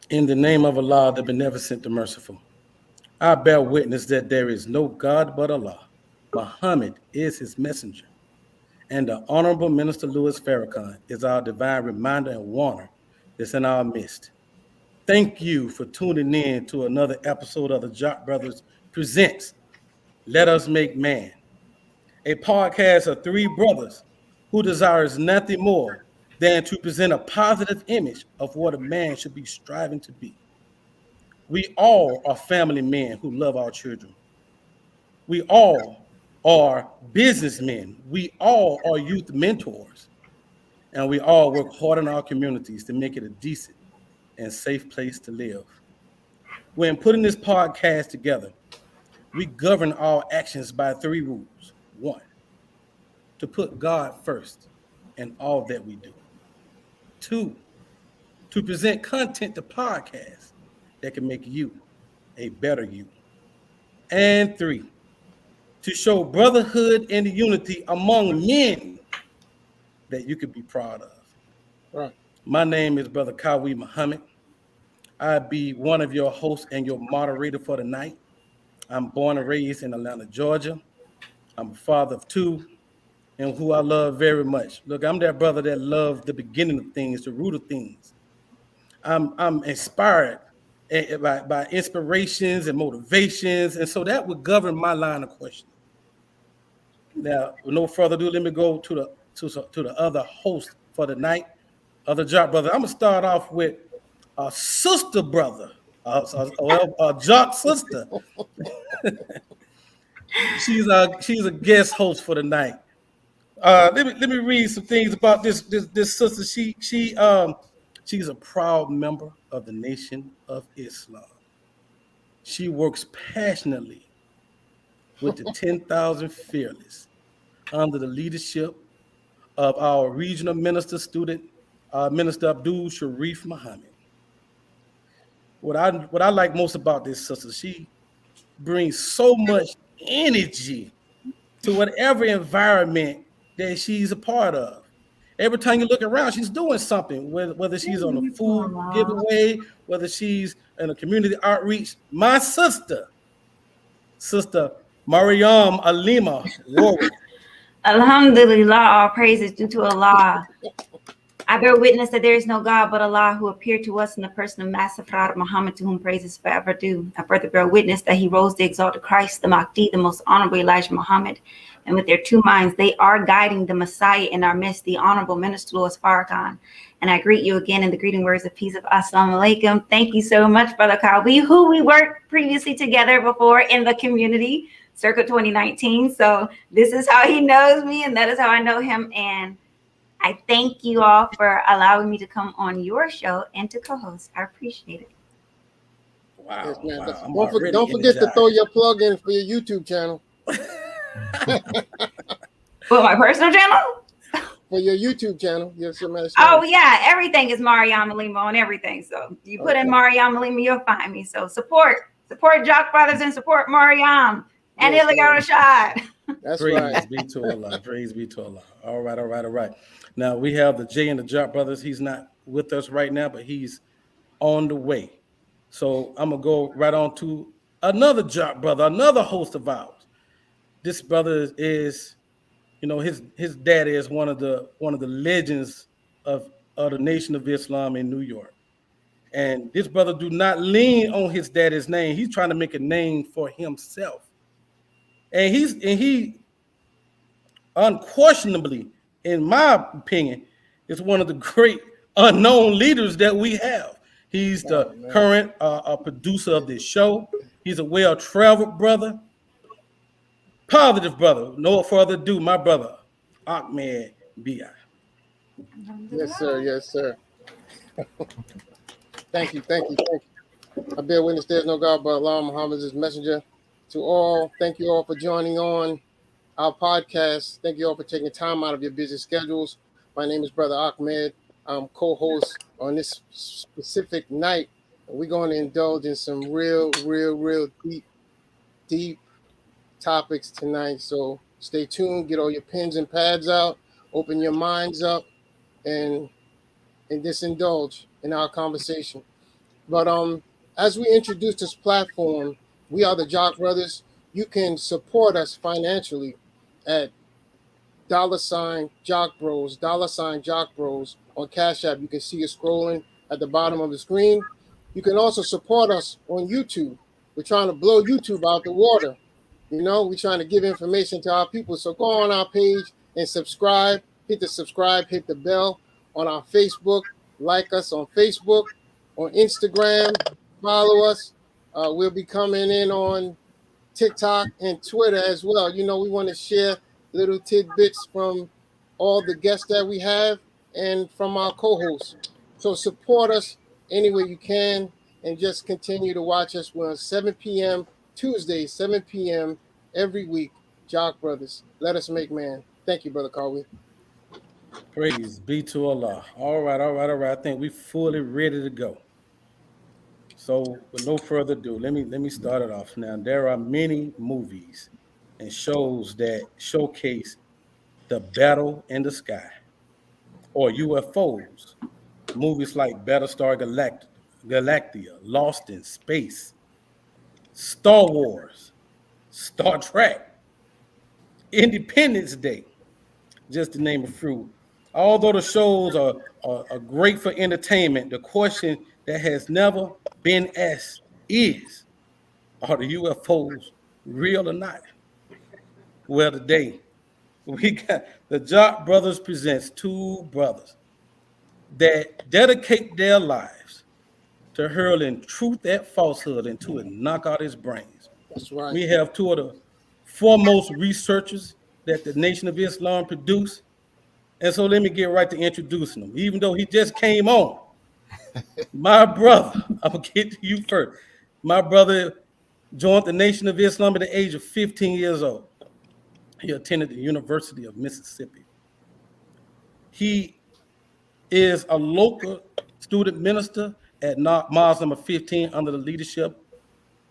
In the name of Allah, the Beneficent, the Merciful, I bear witness that there is no God but Allah. Muhammad is his messenger. And the Honorable Minister Louis Farrakhan is our divine reminder and warner that's in our midst. Thank you for tuning in to another episode of the JAKQ Brothers Presents Let Us Make Man, a podcast of three brothers who desires nothing more than to present a positive image of what a man should be striving to be. We all are family men who love our children. We all are businessmen. We all are youth mentors. And we all work hard in our communities to make it a decent and safe place to live. When putting this podcast together, we govern our actions by three rules. One, to put God first in all that we do. Two, to present content to podcasts that can make you a better you. And three, to show brotherhood and unity among men that you could be proud of. Right. My name is Brother Kawi Muhammad. I be one of your hosts and your moderator for the night. I'm born and raised in Atlanta, Georgia. I'm a father of two and who I love very much. Look, I'm that brother that loves the beginning of things, the root of things. I'm inspired by inspirations and motivations, and so that would govern my line of questioning. Now, with no further ado, let me go to the other host for the night, other JAKQ brother. I'm gonna start off with a sister brother, a JAKQ sister. she's a guest host for the night. Let me read some things about this sister. She's a proud member of the Nation of Islam. She works passionately with the 10,000 Fearless under the leadership of our regional minister student, Minister Abdul Sharif Muhammad. What I like most about this sister, she brings so much energy to whatever environment that she's a part of. Every time you look around, she's doing something, whether she's on a food giveaway, whether she's in a community outreach. My Sister Mariam Alima Warwick. Alhamdulillah, all praises due to Allah. I bear witness that there is no God but Allah who appeared to us in the person of Master Prophet Muhammad, to whom praises forever due. I further bear witness that he rose the exalted Christ, the Mahdi, the most honorable Elijah Muhammad, and with their two minds, they are guiding the Messiah in our midst, the Honorable Minister Louis Farrakhan. And I greet you again in the greeting words of peace of Assalamu alaikum. Thank you so much, Brother Kawi, who we worked previously together before in the community, circa 2019. So this is how he knows me, and that is how I know him. And I thank you all for allowing me to come on your show and to co-host. I appreciate it. Wow. Yes, Wow. Don't forget to throw your plug in for your YouTube channel. For my personal channel? For your YouTube channel. Yes, oh, yeah. Everything is Mariam Alima on everything. So you put in Mariam Alima, you'll find me. So support JAKQ Brothers and support Mariam and Illegal Rashad. That's Praise right. be to Allah. Praise be to Allah. All right. Now we have the J and the JAKQ Brothers. He's not with us right now, but he's on the way. So I'm gonna go right on to another JAKQ brother, another host of ours. This brother is, his daddy is one of the legends of the Nation of Islam in New York. And this brother do not lean on his daddy's name. He's trying to make a name for himself. And he unquestionably, in my opinion, is one of the great unknown leaders that we have. He's the current producer of this show. He's a well-traveled brother, positive brother. No further ado, my brother, Ahmed B.I. Yes, sir. Thank you. I bear witness there's no God but Allah, Muhammad is his messenger. To all, thank you all for joining on our podcast. Thank you all for taking time out of your busy schedules. My name is Brother Ahmed. I'm co-host on this specific night. We're going to indulge in some real deep topics tonight. So stay tuned, get all your pens and pads out, open your minds up, and just indulge in our conversation. But as we introduce this platform, we are the JAKQ Brothers. You can support us financially at $JAKQ Bros, $JAKQ Bros on Cash App. You can see it scrolling at the bottom of the screen. You can also support us on YouTube. We're trying to blow YouTube out the water. You know, we're trying to give information to our people. So go on our page and subscribe. Hit the subscribe, hit the bell on our Facebook. Like us on Facebook, on Instagram. Follow us. We'll be coming in on TikTok and Twitter as well. You know, we want to share little tidbits from all the guests that we have and from our co-hosts. So support us any way you can and just continue to watch us. We're on 7 p.m. Tuesday, 7 p.m. every week. JAKQ Brothers, let us make man. Thank you, Brother Carly. Praise be to Allah. All right. I think we fully ready to go. So, with no further ado, let me start it off. Now, there are many movies and shows that showcase the battle in the sky or UFOs. Movies like Battlestar Galactica, Lost in Space, Star Wars, Star Trek, Independence Day, just to name a few. Although the shows are great for entertainment, the question that has never been asked is, are the UFOs real or not? Well, today, we got the JAKQ Brothers presents two brothers that dedicate their lives to hurling truth at falsehood and to knock out his brains. That's right. We have two of the foremost researchers that the Nation of Islam produced. And so let me get right to introducing him. Even though he just came on, my brother, I'm going to get to you first. My brother joined the Nation of Islam at the age of 15 years old. He attended the University of Mississippi. He is a local student minister at Mosque number 15 under the leadership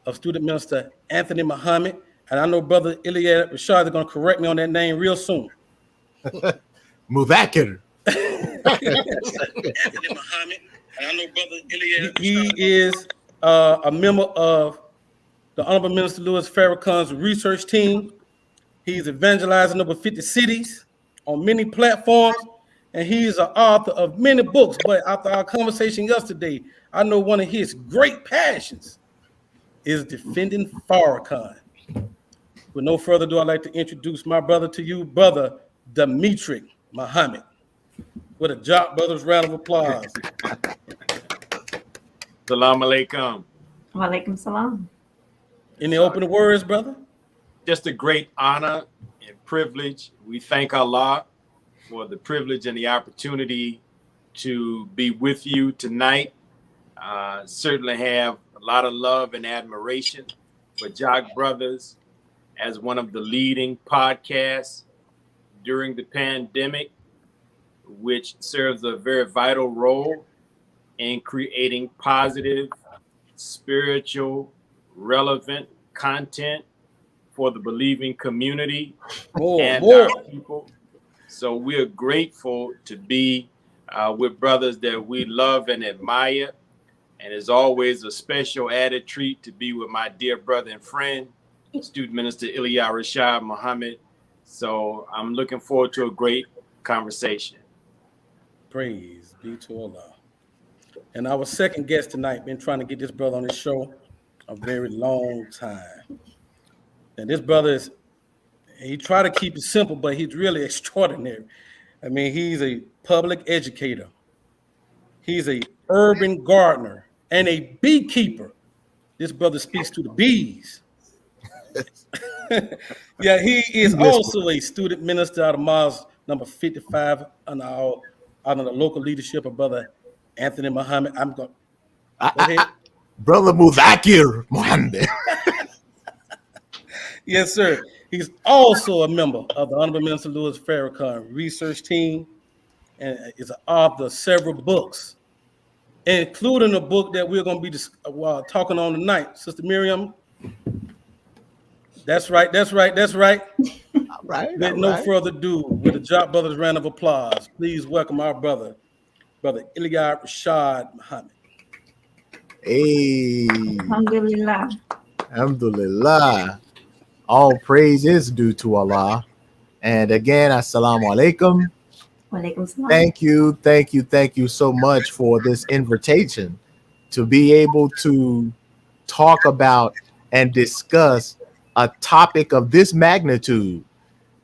of student minister Anthony Muhammad. And I know Brother Iliad Rashad is going to correct me on that name real soon. Mudhakir. Anthony Muhammad. And I know Brother Iliad. He is a member of the Honorable Minister Louis Farrakhan's research team. He's evangelizing over 50 cities on many platforms, and he's an author of many books. But after our conversation yesterday, I know one of his great passions is defending Farrakhan. With no further ado, I'd like to introduce my brother to you, Brother Dimitri Muhammad. With a JAKQ Brothers round of applause. Salam alaikum. Wa alaikum salam. Any opening words, brother? Just a great honor and privilege. We thank Allah for the privilege and the opportunity to be with you tonight. Certainly have a lot of love and admiration for JAKQ Brothers as one of the leading podcasts during the pandemic, which serves a very vital role in creating positive, spiritual, relevant content for the believing community and our people. So we're grateful to be with brothers that we love and admire. And it's always a special added treat to be with my dear brother and friend, Student Minister Ilya Rashad Muhammad. So I'm looking forward to a great conversation. Praise be to Allah. And our second guest tonight, been trying to get this brother on this show a very long time. And this brother he tried to keep it simple, but he's really extraordinary. I mean, he's a public educator. He's a urban gardener and a beekeeper. This brother speaks to the bees. Yeah, he is also a student minister out of Mosque number 55 under the local leadership of Brother Anthony Muhammad. I'm going. Go ahead. Brother Mudhakir Muhammad. Yes, sir. He's also a member of the Honorable Minister Louis Farrakhan research team and is an author of several books, including a book that we're going to be talking on tonight. Sister Miriam. That's right. All right. With no further ado, with the JAKQ Brothers round of applause, please welcome our brother Ilya Rashad Muhammad. Hey, Alhamdulillah. alhamdulillah. All praise is due to Allah. And again, assalamu alaikum. Walaikum salam. Thank you so much for this invitation to be able to talk about and discuss a topic of this magnitude.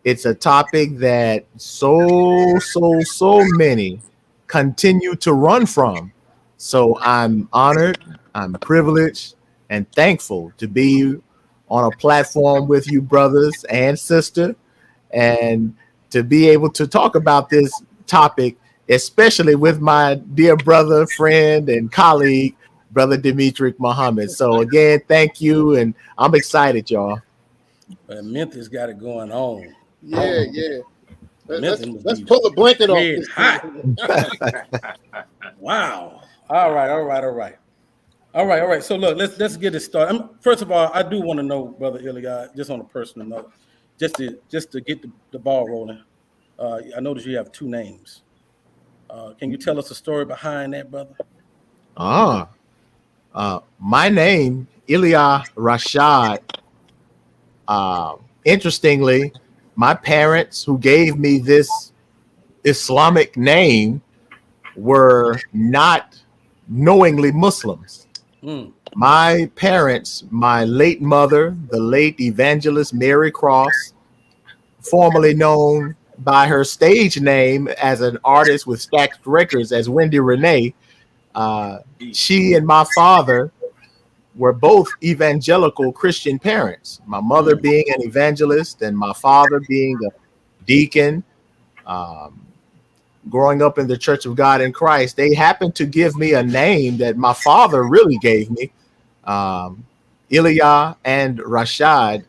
It's a topic that so many continue to run from. So I'm honored, I'm privileged, and thankful to be on a platform with you, brothers and sister, and to be able to talk about this topic, especially with my dear brother, friend, and colleague, Brother Dimitri Muhammad. So again, thank you, and I'm excited, y'all. But Memphis got it going on. Yeah. Memphis Let's pull the blanket off red this hot. Wow. All right. So look, let's get it started. First of all, I do want to know, Brother Iliad, just on a personal note, just to get the ball rolling. I noticed you have two names. Can you tell us a story behind that, brother? My name, Ilya Rashad. Interestingly, my parents who gave me this Islamic name were not knowingly Muslims. My parents, my late mother, the late evangelist Mary Cross, formerly known by her stage name as an artist with Stax Records as Wendy Renee, she and my father were both evangelical Christian parents. My mother being an evangelist and my father being a deacon, growing up in the Church of God in Christ. They happened to give me a name that my father really gave me, Ilya and Rashad,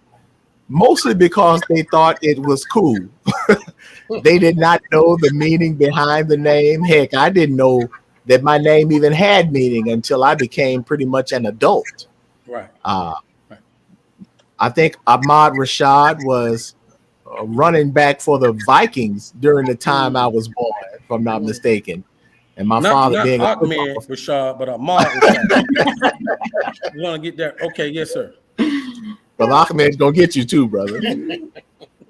mostly because they thought it was cool. They did not know the meaning behind the name. Heck, I didn't know that my name even had meaning until I became pretty much an adult. Right. I think Ahmad Rashad was running back for the Vikings during the time I was born, if I'm not mistaken. And my father not being Ahmed Rashad, but Ahmad Rashad. You want to get there? Okay, yes, sir. Brother Ahmed's gonna get you too, brother.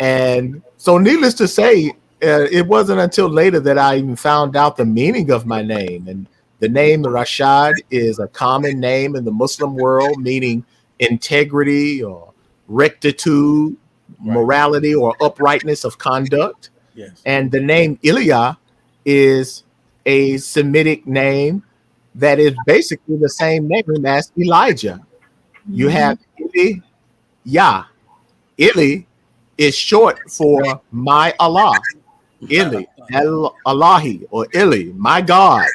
And so, needless to say, it wasn't until later that I even found out the meaning of my name. And the name Rashad is a common name in the Muslim world, meaning integrity or rectitude, morality, or uprightness of conduct. Yes. And the name Ilya is a Semitic name that is basically the same name as Elijah. You have Ili, Yah. Ili is short for my Allah. Ili, Allahi, or Ili, my God.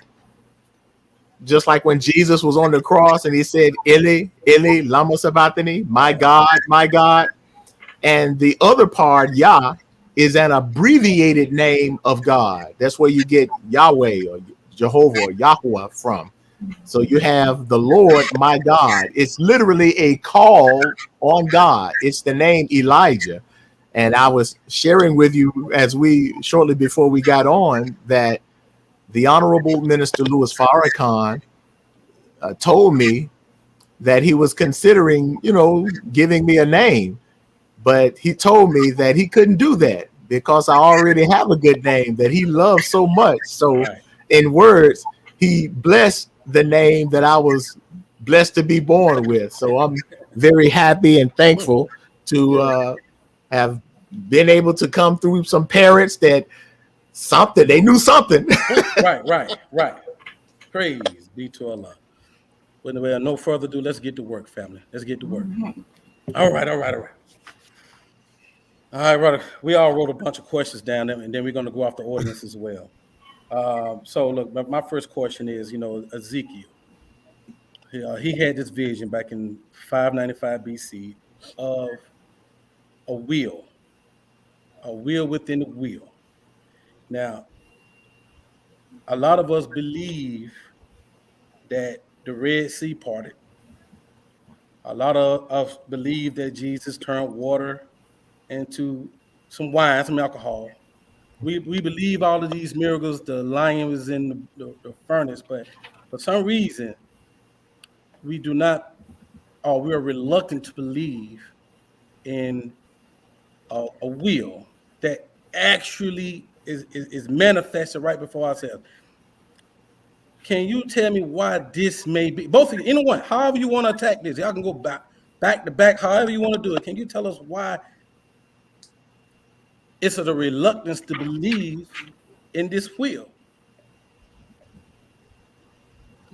Just like when Jesus was on the cross and he said, Ili, Ili, lama sabachthani, my God, my God. And the other part, Yah, is an abbreviated name of God. That's where you get Yahweh or Jehovah or Yahweh from. So you have the Lord, my God. It's literally a call on God. It's the name Elijah. And I was sharing with you shortly before we got on that the Honorable Minister Louis Farrakhan told me that he was considering, giving me a name. But he told me that he couldn't do that because I already have a good name that he loves so much. So in words, he blessed the name that I was blessed to be born with. So I'm very happy and thankful to have been able to come through some parents that they knew something. Right. Praise be to Allah. Well, no further ado, let's get to work, family. Let's get to work. All right. All right, brother. We all wrote a bunch of questions down there, and then we're going to go off the audience as well. So, look, my first question is, Ezekiel. He had this vision back in 595 BC of a wheel within a wheel. Now, a lot of us believe that the Red Sea parted. A lot of us believe that Jesus turned water into some wine, some alcohol. We believe all of these miracles. The lion was in the furnace, but for some reason, we do not, or we are reluctant to believe in a will that actually is manifested right before ourselves. Can you tell me why this may be? Both of you, anyone, however you want to attack this, y'all can go back to back, however you want to do it. Can you tell us why it's a reluctance to believe in this will?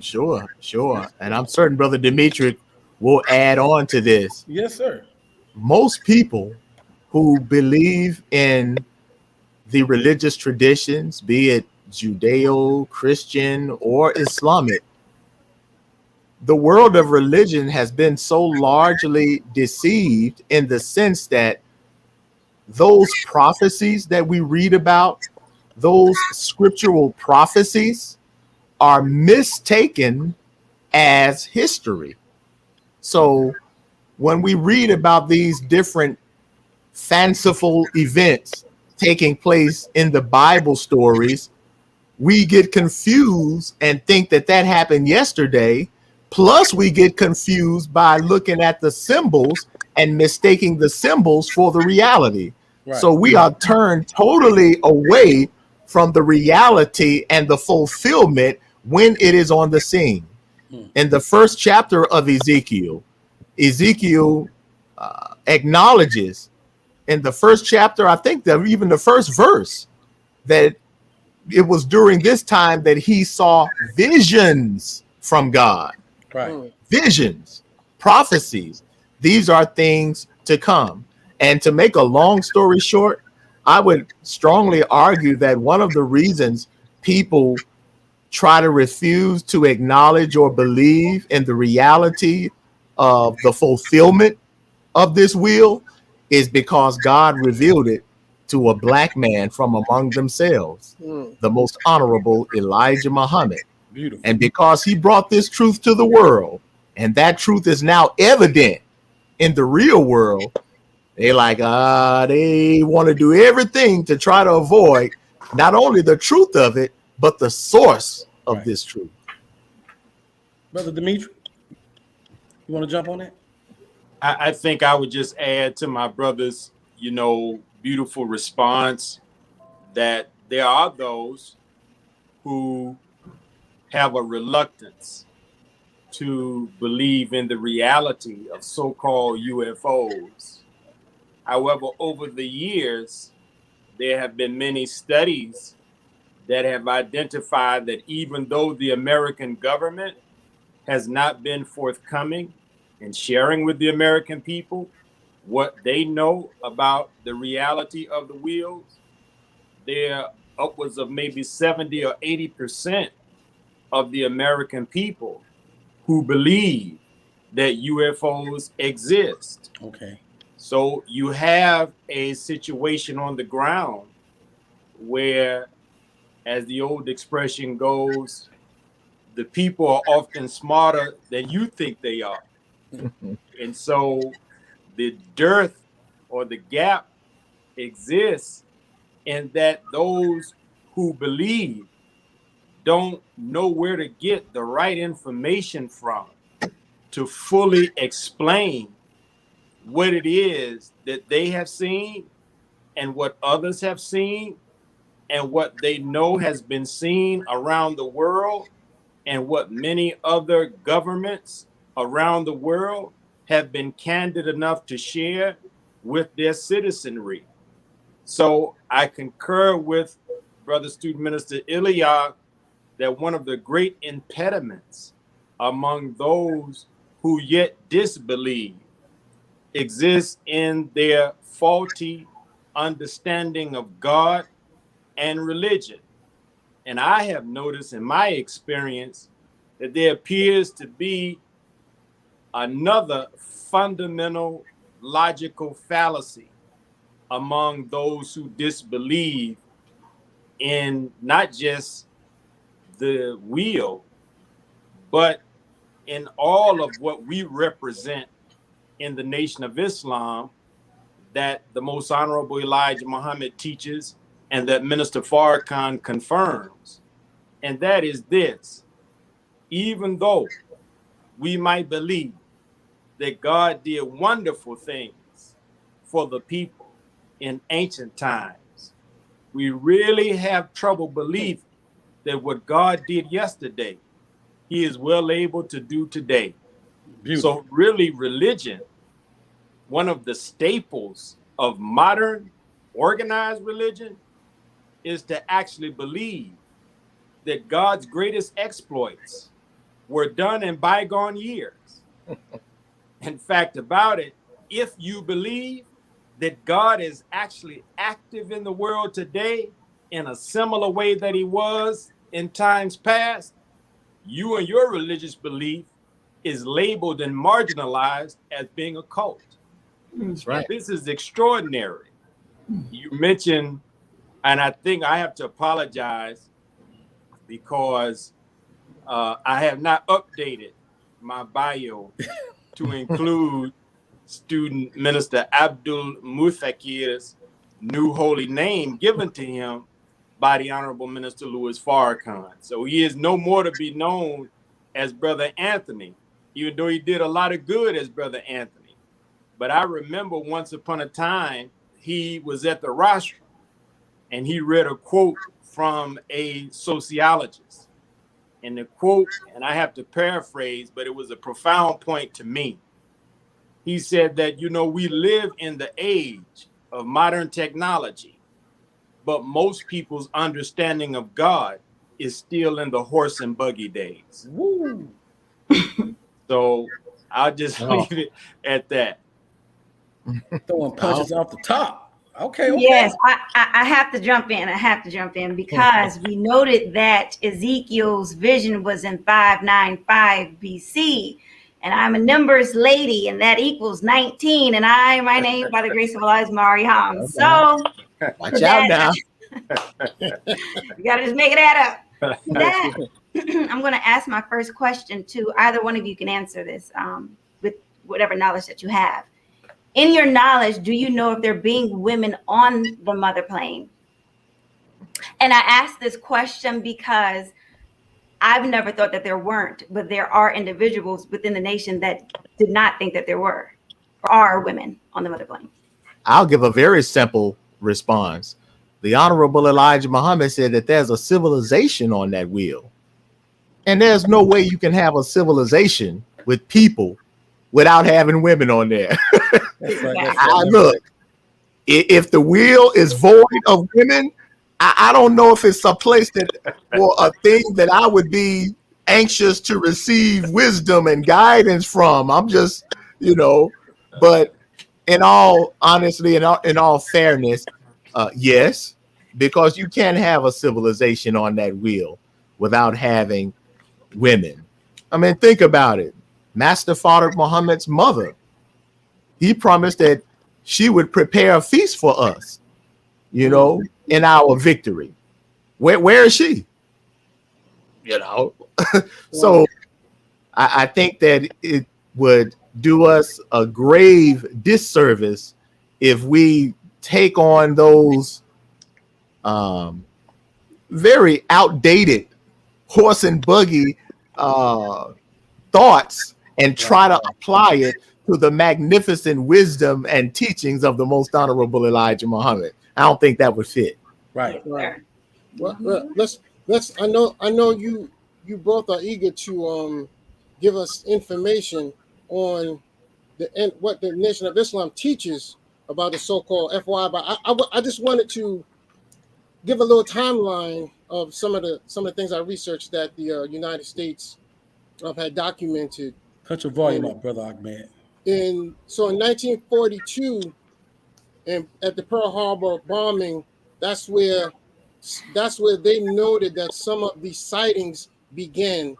Sure. And I'm certain Brother Dimitri will add on to this. Yes, sir. Most people who believe in the religious traditions, be it Judeo, Christian, or Islamic, the world of religion has been so largely deceived in the sense that those prophecies that we read about, those scriptural prophecies, are mistaken as history. So when we read about these different fanciful events taking place in the Bible stories, we get confused and think that happened yesterday. Plus, we get confused by looking at the symbols and mistaking the symbols for the reality. Right. So we are turned totally away from the reality and the fulfillment when it is on the scene. In the first chapter of Ezekiel, acknowledges in the first chapter, I think that even the first verse, that it was during this time that he saw visions from God. Right. Visions, prophecies. These are things to come. And to make a long story short, I would strongly argue that one of the reasons people try to refuse to acknowledge or believe in the reality of the fulfillment of this will is because God revealed it to a black man from among themselves, the most honorable Elijah Muhammad. Beautiful. And because he brought this truth to the world, and that truth is now evident in the real world, they want to do everything to try to avoid not only the truth of it, but the source of this truth. Brother Dimitri, you want to jump on that? I think I would just add to my brother's, beautiful response that there are those who have a reluctance to believe in the reality of so-called UFOs. However, over the years, there have been many studies that have identified that even though the American government has not been forthcoming in sharing with the American people what they know about the reality of the wheels, there are upwards of maybe 70 or 80% of the American people who believe that UFOs exist. Okay. So you have a situation on the ground where, as the old expression goes, the people are often smarter than you think they are. And so the dearth or the gap exists in that those who believe don't know where to get the right information from to fully explain what it is that they have seen and what others have seen and what they know has been seen around the world and what many other governments around the world have been candid enough to share with their citizenry. So I concur with Brother Student Minister Ilya that one of the great impediments among those who yet disbelieve exists in their faulty understanding of God and religion. And I have noticed in my experience that there appears to be another fundamental logical fallacy among those who disbelieve in not just the wheel, but in all of what we represent in the Nation of Islam that the Most Honorable Elijah Muhammad teaches and that Minister Farrakhan confirms. And that is this: even though we might believe that God did wonderful things for the people in ancient times, we really have trouble believing that what God did yesterday, he is well able to do today. Beautiful. So really, religion, one of the staples of modern organized religion, is to actually believe that God's greatest exploits were done in bygone years. In fact, about it, if you believe that God is actually active in the world today in a similar way that he was in times past, you and your religious belief is labeled and marginalized as being a cult. That's right. This is extraordinary. You mentioned, and I think I have to apologize because I have not updated my bio to include student minister Abdul Muthakir's new holy name given to him by the Honorable Minister Louis Farrakhan. So he is no more to be known as Brother Anthony, even though he did a lot of good as Brother Anthony. But I remember once upon a time, he was at the rostrum and he read a quote from a sociologist. And the quote, and I have to paraphrase, but it was a profound point to me. He said that, you know, we live in the age of modern technology, but most people's understanding of God is still in the horse and buggy days. Woo. So I'll just leave it at that. Throwing punches off the top. Okay. Yes, I have to jump in. I have to jump in because we noted that Ezekiel's vision was in 595 BC. And I'm a numbers lady, and that equals 19. And my name, by the grace of Allah, is Mariam. So Watch out now. you got to just make it add up. That, I'm going to ask my first question to either one of you can answer this with whatever knowledge that you have. In your knowledge, do you know if there being women on the mother plane? And I ask this question because I've never thought that there weren't, but there are individuals within the nation that did not think that there were or are women on the mother plane. I'll give a very simple response. The Honorable Elijah Muhammad said that there's a civilization on that wheel. And there's no way you can have a civilization with people without having women on there. That's right. Look, if the wheel is void of women, I don't know if it's a place that, or a thing that I would be anxious to receive wisdom and guidance from. I'm just, but in all honesty and in all fairness, yes, because you can't have a civilization on that wheel without having women. I mean, think about it. Master Farad Muhammad's mother, he promised that she would prepare a feast for us, in our victory. Where is she? So I think that it would do us a grave disservice if we take on those very outdated horse and buggy thoughts and try to apply it to the magnificent wisdom and teachings of the Most Honorable Elijah Muhammad. I don't think that would fit. Right. Well, let's. I know you both are eager to give us information on what the Nation of Islam teaches about the so-called FY. But I just wanted to give a little timeline of some of the things I researched that the United States had documented. Cut your volume up, Brother Ahmed. In 1942, and at the Pearl Harbor bombing, that's where they noted that some of these sightings began.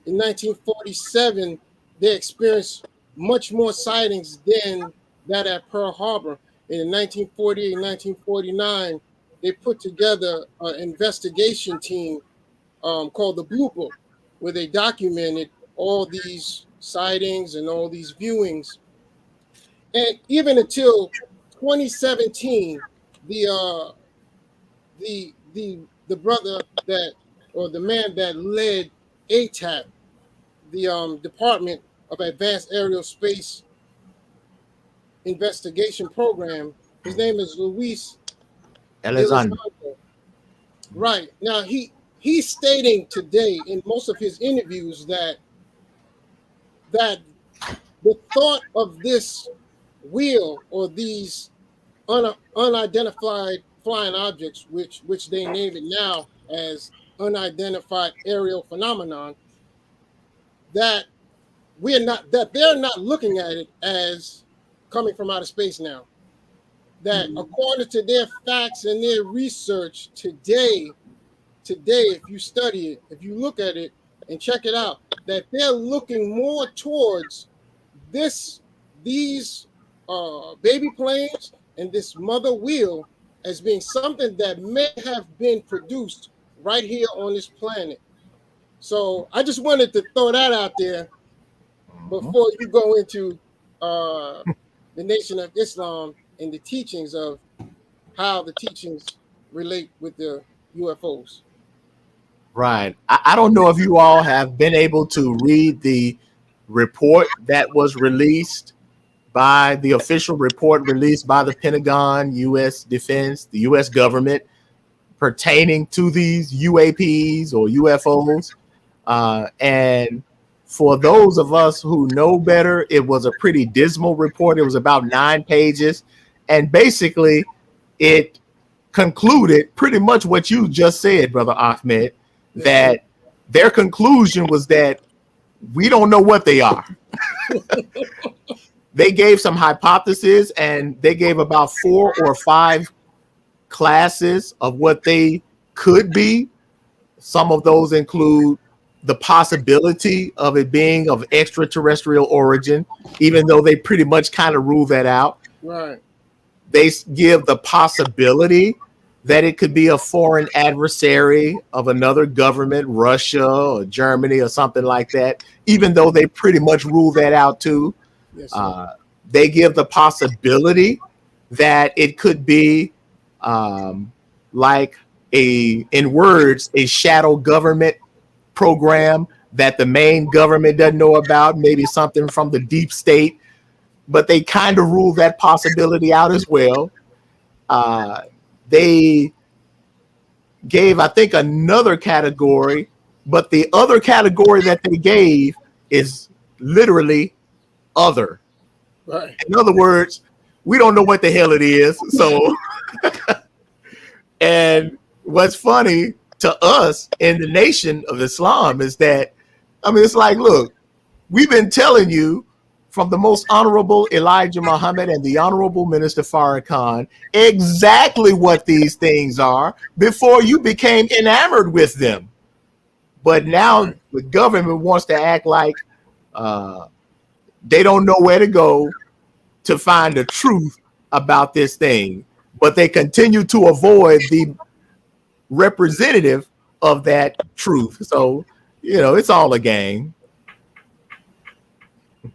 In 1947, they experienced much more sightings than that at Pearl Harbor. And in 1948 and 1949, they put together an investigation team called the Blue Book, where they documented all these sightings and all these viewings. And even until 2017, the brother the man that led ATAP, Department of Advanced Aerial Space Investigation Program. His name is Luis Elizondo. Elizondo. Right. Now he's stating today in most of his interviews that the thought of this wheel or these unidentified flying objects, which they name it now as unidentified aerial phenomenon, that they're not looking at it as coming from outer space now. That according to their facts and their research today, if you study it, if you look at it and check it out, that they're looking more towards these baby planes and this mother wheel as being something that may have been produced right here on this planet. So I just wanted to throw that out there before you go into the Nation of Islam and the teachings of how the teachings relate with the UFOs. Right. I don't know if you all have been able to read the report that was released by the official report released by the Pentagon, U.S. Defense, the U.S. government pertaining to these UAPs or UFOs. And for those of us who know better, it was a pretty dismal report. It was about 9 pages. And basically, it concluded pretty much what you just said, Brother Ahmed, that their conclusion was that we don't know what they are. They gave some hypotheses, and they gave about 4 or 5 classes of what they could be. Some of those include the possibility of it being of extraterrestrial origin, even though they pretty much kind of rule that out. Right. They give the possibility that it could be a foreign adversary of another government, Russia or Germany or something like that, even though they pretty much rule that out too. Yes, they give the possibility that it could be like in words, a shadow government program that the main government doesn't know about, maybe something from the deep state, but they kind of rule that possibility out as well. They gave, I think, another category, but the other category that they gave is literally other. right. In other words, we don't know what the hell it is. So, and what's funny to us in the Nation of Islam is that, I mean, it's like, look, we've been telling you from the Most Honorable Elijah Muhammad and the Honorable Minister Farrakhan exactly what these things are before you became enamored with them. But now the government wants to act like they don't know where to go to find the truth about this thing, but they continue to avoid the representative of that truth. So, you know, it's all a game.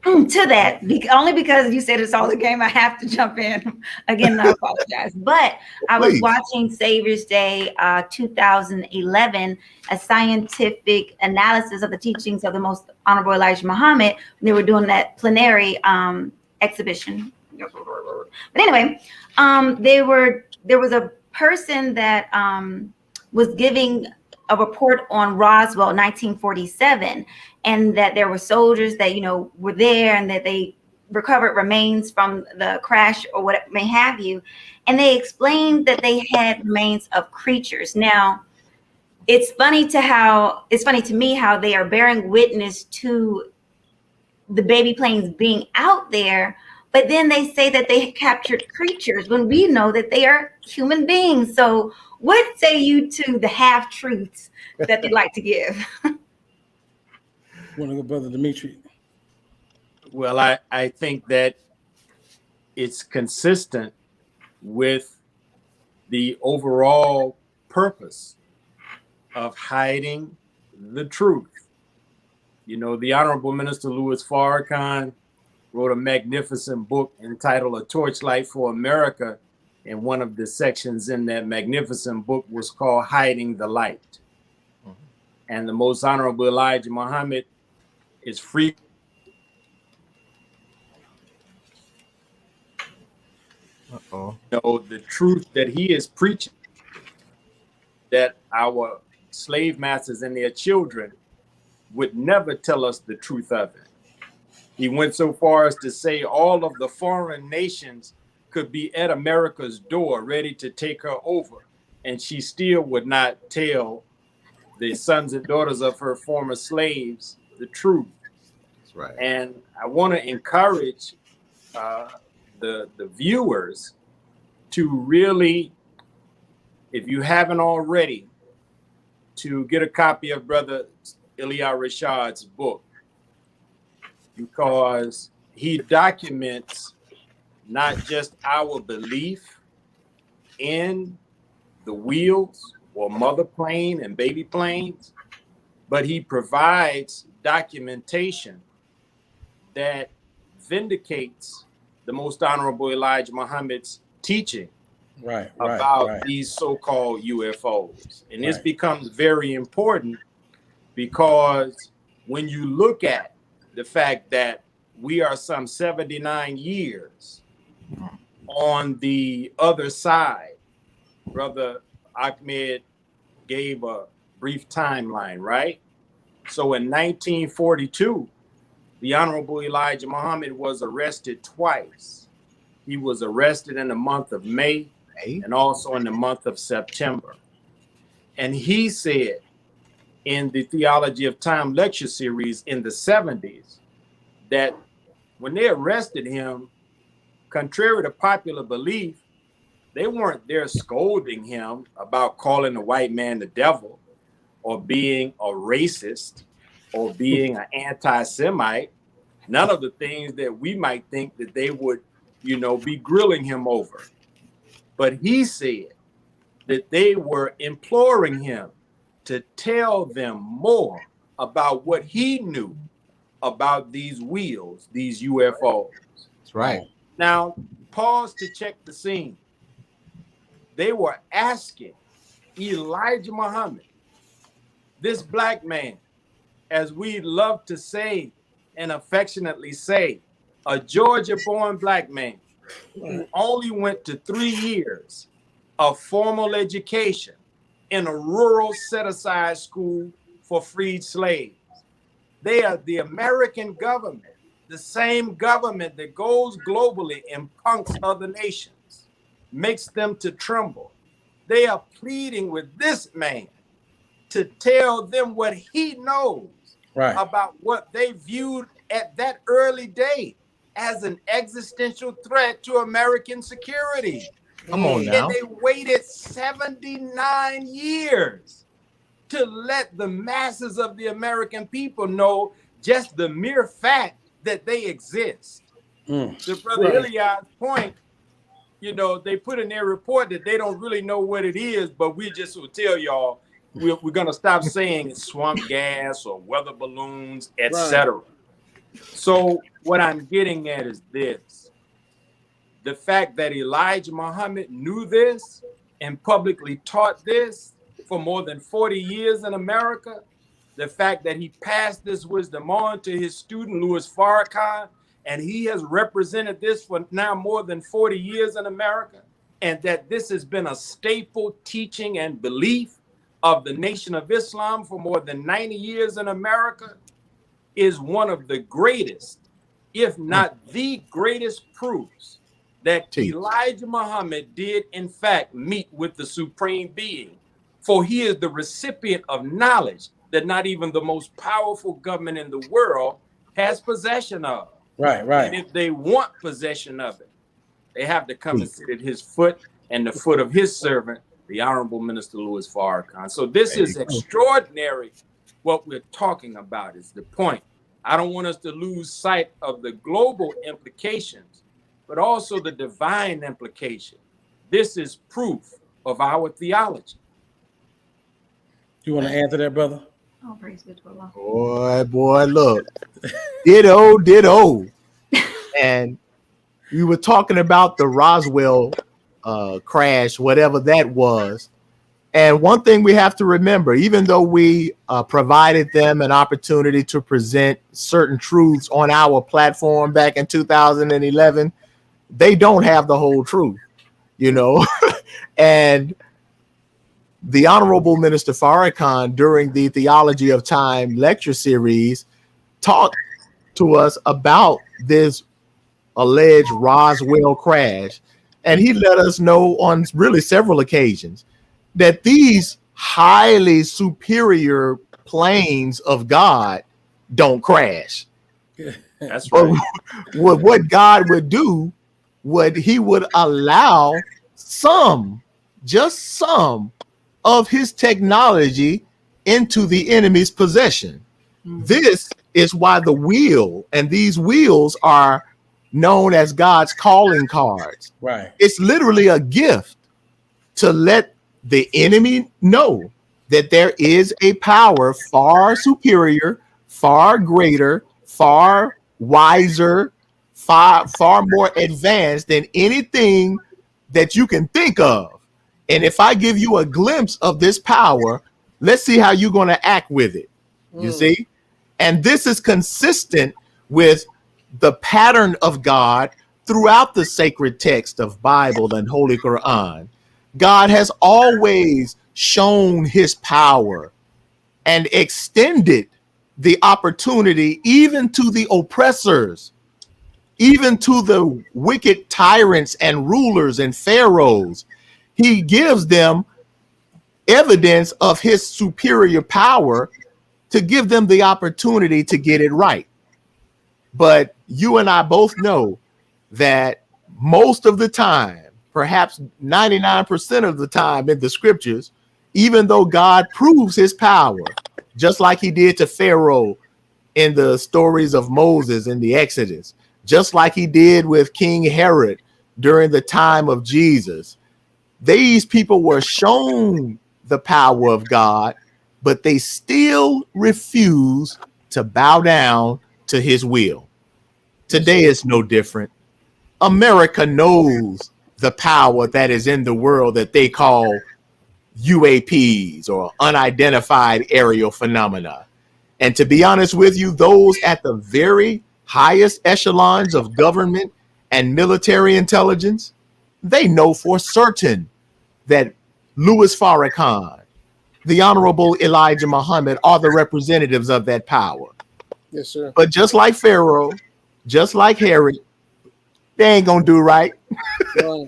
To that, only because you said it's all a game, I have to jump in again. I apologize, but I was watching Savior's Day 2011, a scientific analysis of the teachings of the Most Honorable Elijah Muhammad. They were doing that plenary exhibition. But anyway, there was a person that was giving a report on Roswell 1947, and that there were soldiers that, you know, were there and that they recovered remains from the crash or what may have you. And they explained that they had remains of creatures. Now, it's funny to me how they are bearing witness to the baby planes being out there, but then they say that they captured creatures when we know that they are human beings. So what say you to the half-truths that they like to give? Want to go, Brother Dimitri? Well, I think that it's consistent with the overall purpose of hiding the truth. You know, the Honorable Minister Louis Farrakhan wrote a magnificent book entitled A Torchlight for America, and one of the sections in that magnificent book was called Hiding the Light. And the Most Honorable Elijah Muhammad is free. Uh-oh. Know the truth that he is preaching, that our slave masters and their children would never tell us the truth of it. He went so far as to say all of the foreign nations could be at America's door ready to take her over, and she still would not tell the sons and daughters of her former slaves the truth. That's right. And I want to encourage the viewers to really, if you haven't already, to get a copy of Brother Elia Rashad's book, because he documents not just our belief in the wheels or mother plane and baby planes, but he provides documentation that vindicates the Most Honorable Elijah Muhammad's teaching about these so-called UFOs. And this becomes very important because when you look at the fact that we are some 79 years on the other side, Brother Ahmed gave a brief timeline, right? So in 1942, the Honorable Elijah Muhammad was arrested twice. He was arrested in the month of May and also in the month of September. And he said in the Theology of Time lecture series in the 70s that when they arrested him, contrary to popular belief, they weren't there scolding him about calling the white man the devil or being a racist or being an anti-Semite. None of the things that we might think that they would, be grilling him over. But he said that they were imploring him to tell them more about what he knew about these wheels, these UFOs. That's right. Now, pause to check the scene. They were asking Elijah Muhammad, this black man, as we love to say and affectionately say, a Georgia-born black man who only went to 3 years of formal education in a rural set-aside school for freed slaves. They are the American government, the same government that goes globally and punks other nations, makes them to tremble. They are pleading with this man to tell them what he knows about what they viewed at that early day as an existential threat to American security. Come on now. And they waited 79 years to let the masses of the American people know just the mere fact that they exist. To Brother Iliad's point, they put in their report that they don't really know what it is, but we just will tell y'all we're going to stop saying it's swamp gas or weather balloons, etc. So what I'm getting at is this. The fact that Elijah Muhammad knew this and publicly taught this for more than 40 years in America, the fact that he passed this wisdom on to his student, Louis Farrakhan, and he has represented this for now more than 40 years in America, and that this has been a staple teaching and belief of the Nation of Islam for more than 90 years in America, is one of the greatest, if not the greatest proofs that Elijah Muhammad did in fact meet with the Supreme Being, for he is the recipient of knowledge that not even the most powerful government in the world has possession of. And if they want possession of it, they have to come and sit at his foot and the foot of his servant, the Honorable Minister Louis Farrakhan. So this is extraordinary. What we're talking about is the point. I don't want us to lose sight of the global implications, but also the divine implication. This is proof of our theology. You want to answer that, brother? Oh, praise be to Allah. Boy, look. Ditto. And we were talking about the Roswell crash, whatever that was. And one thing we have to remember, even though we provided them an opportunity to present certain truths on our platform back in 2011, they don't have the whole truth, you know. And the Honorable Minister Farrakhan, during the Theology of Time lecture series, talked to us about this alleged Roswell crash. And he let us know on really several occasions that these highly superior planes of God don't crash. That's right. What God would do, he would allow some, just some of his technology into the enemy's possession. This is why the wheel, and these wheels are known as God's calling cards. Right. It's literally a gift to let the enemy know that there is a power far superior, far greater, far wiser, far more advanced than anything that you can think of. And if I give you a glimpse of this power, let's see how you're going to act with it. You see? And this is consistent with the pattern of God throughout the sacred text of Bible and Holy Quran. God has always shown his power and extended the opportunity even to the oppressors, even to the wicked tyrants and rulers and pharaohs. He gives them evidence of his superior power to give them the opportunity to get it right. But you and I both know that most of the time, perhaps 99% of the time in the scriptures, even though God proves his power, just like he did to Pharaoh in the stories of Moses in the Exodus, just like he did with King Herod during the time of Jesus, these people were shown the power of God, but they still refuse to bow down to his will. Today is no different. America knows the power that is in the world that they call UAPs, or unidentified aerial phenomena. And to be honest with you, those at the very highest echelons of government and military intelligence, they know for certain that Louis Farrakhan, the Honorable Elijah Muhammad are the representatives of that power. Yes, sir. But just like Pharaoh, just like Herod, they ain't gonna do right. Right.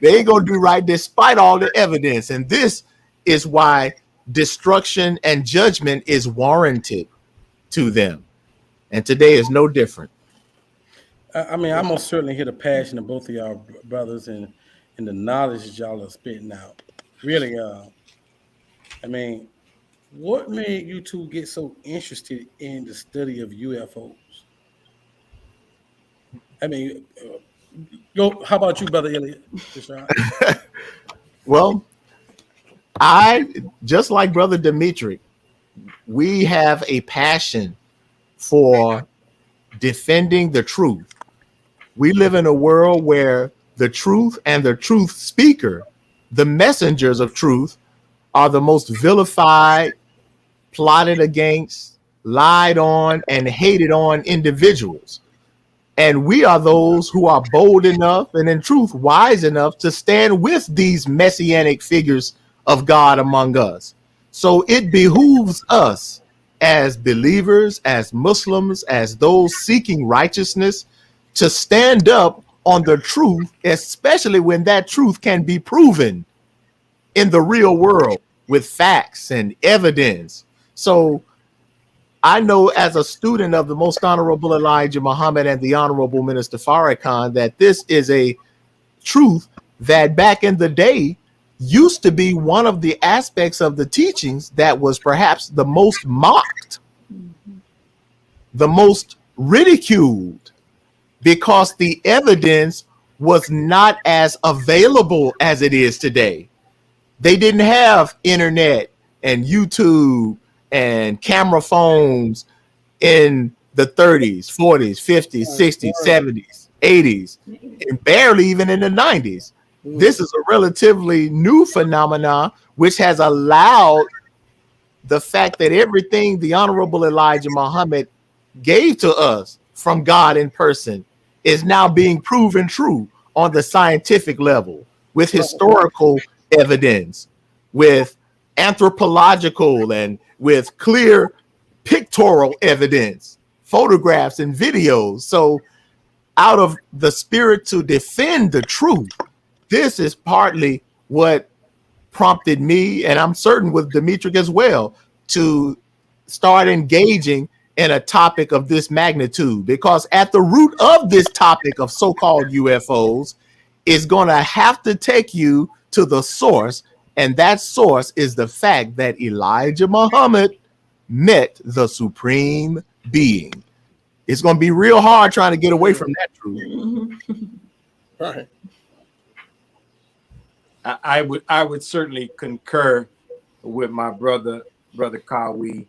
They ain't gonna do right despite all the evidence. And this is why destruction and judgment is warranted to them. And today is no different. I mean, I most certainly hear the passion of both of y'all brothers and the knowledge that y'all are spitting out. Really, I mean, what made you two get so interested in the study of UFOs? I mean, how about you, Brother Elliot? Well, I, just like Brother Dimitri, we have a passion for defending the truth. We live in a world where the truth and the truth speaker, the messengers of truth, are the most vilified, plotted against, lied on, and hated on individuals. And we are those who are bold enough and in truth wise enough to stand with these messianic figures of God among us. So it behooves us as believers, as Muslims, as those seeking righteousness, to stand up on the truth, especially when that truth can be proven in the real world with facts and evidence. So I know as a student of the Most Honorable Elijah Muhammad and the Honorable Minister Farrakhan that this is a truth that back in the day used to be one of the aspects of the teachings that was perhaps the most mocked, the most ridiculed, because the evidence was not as available as it is today. They didn't have internet and YouTube and camera phones in the 30s, 40s, 50s, 60s, 70s, 80s, and barely even in the 90s. This is a relatively new phenomenon, which has allowed the fact that everything the Honorable Elijah Muhammad gave to us from God in person is now being proven true on the scientific level, with historical evidence, with anthropological and with clear pictorial evidence, photographs and videos. So out of the spirit to defend the truth, this is partly what prompted me, and I'm certain with Demetric as well, to start engaging in a topic of this magnitude, because at the root of this topic of so-called UFOs is going to have to take you to the source, and that source is the fact that Elijah Muhammad met the supreme being. It's going to be real hard trying to get away from that truth. Right. I would certainly concur with my brother Kawi,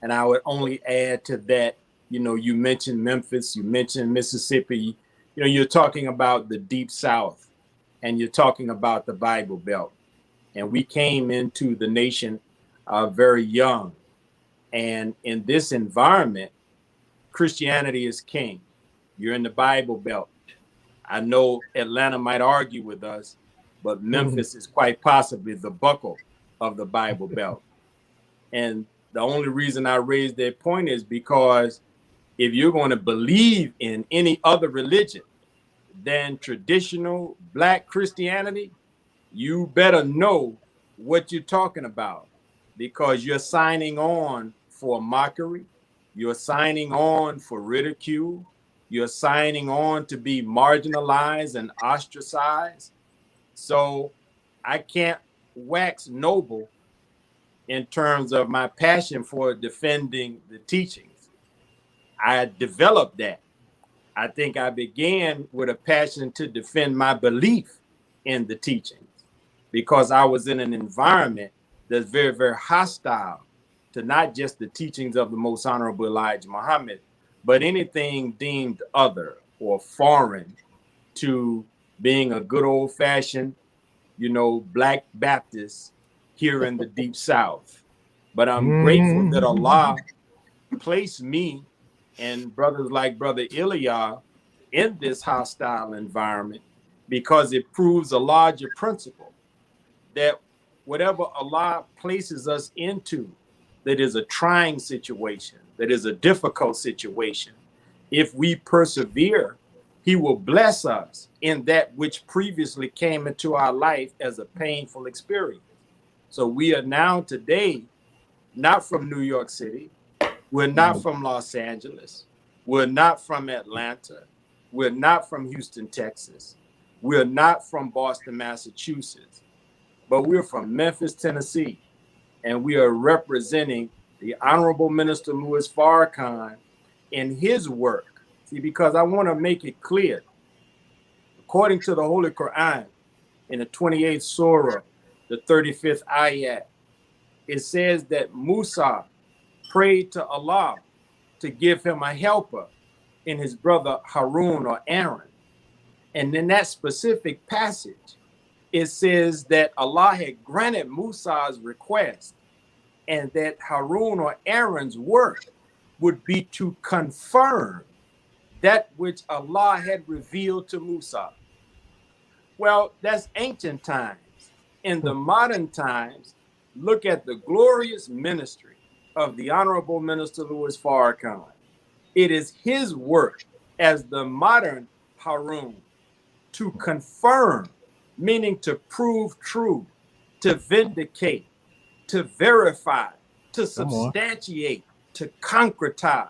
and I would only add to that. You mentioned Memphis, you mentioned Mississippi. You're talking about the Deep South, and you're talking about the Bible Belt. And we came into the nation very young, and in this environment, Christianity is king. You're in the Bible Belt. I know Atlanta might argue with us, but Memphis is quite possibly the buckle of the Bible Belt. And the only reason I raise that point is because if you're going to believe in any other religion than traditional Black Christianity, you better know what you're talking about, because you're signing on for mockery, you're signing on for ridicule, you're signing on to be marginalized and ostracized. So I can't wax noble in terms of my passion for defending the teachings. I developed that. I think I began with a passion to defend my belief in the teachings, because I was in an environment that's very, very hostile to not just the teachings of the Most Honorable Elijah Muhammad, but anything deemed other or foreign to being a good old-fashioned, Black Baptist here in the Deep South. But I'm grateful that Allah placed me and brothers like Brother Ilya in this hostile environment, because it proves a larger principle that whatever Allah places us into that is a trying situation, that is a difficult situation, if we persevere, He will bless us in that which previously came into our life as a painful experience. So we are now today not from New York City. We're not from Los Angeles. We're not from Atlanta. We're not from Houston, Texas. We're not from Boston, Massachusetts. But we're from Memphis, Tennessee. And we are representing the Honorable Minister Louis Farrakhan in his work. See, because I want to make it clear, according to the Holy Quran, in the 28th Surah, the 35th ayat, it says that Musa prayed to Allah to give him a helper in his brother Harun or Aaron. And in that specific passage, it says that Allah had granted Musa's request, and that Harun or Aaron's work would be to confirm that which Allah had revealed to Musa. Well, that's ancient times. In the modern times, look at the glorious ministry of the Honorable Minister Louis Farrakhan. It is his work as the modern Harun to confirm, meaning to prove true, to vindicate, to verify, to substantiate, to concretize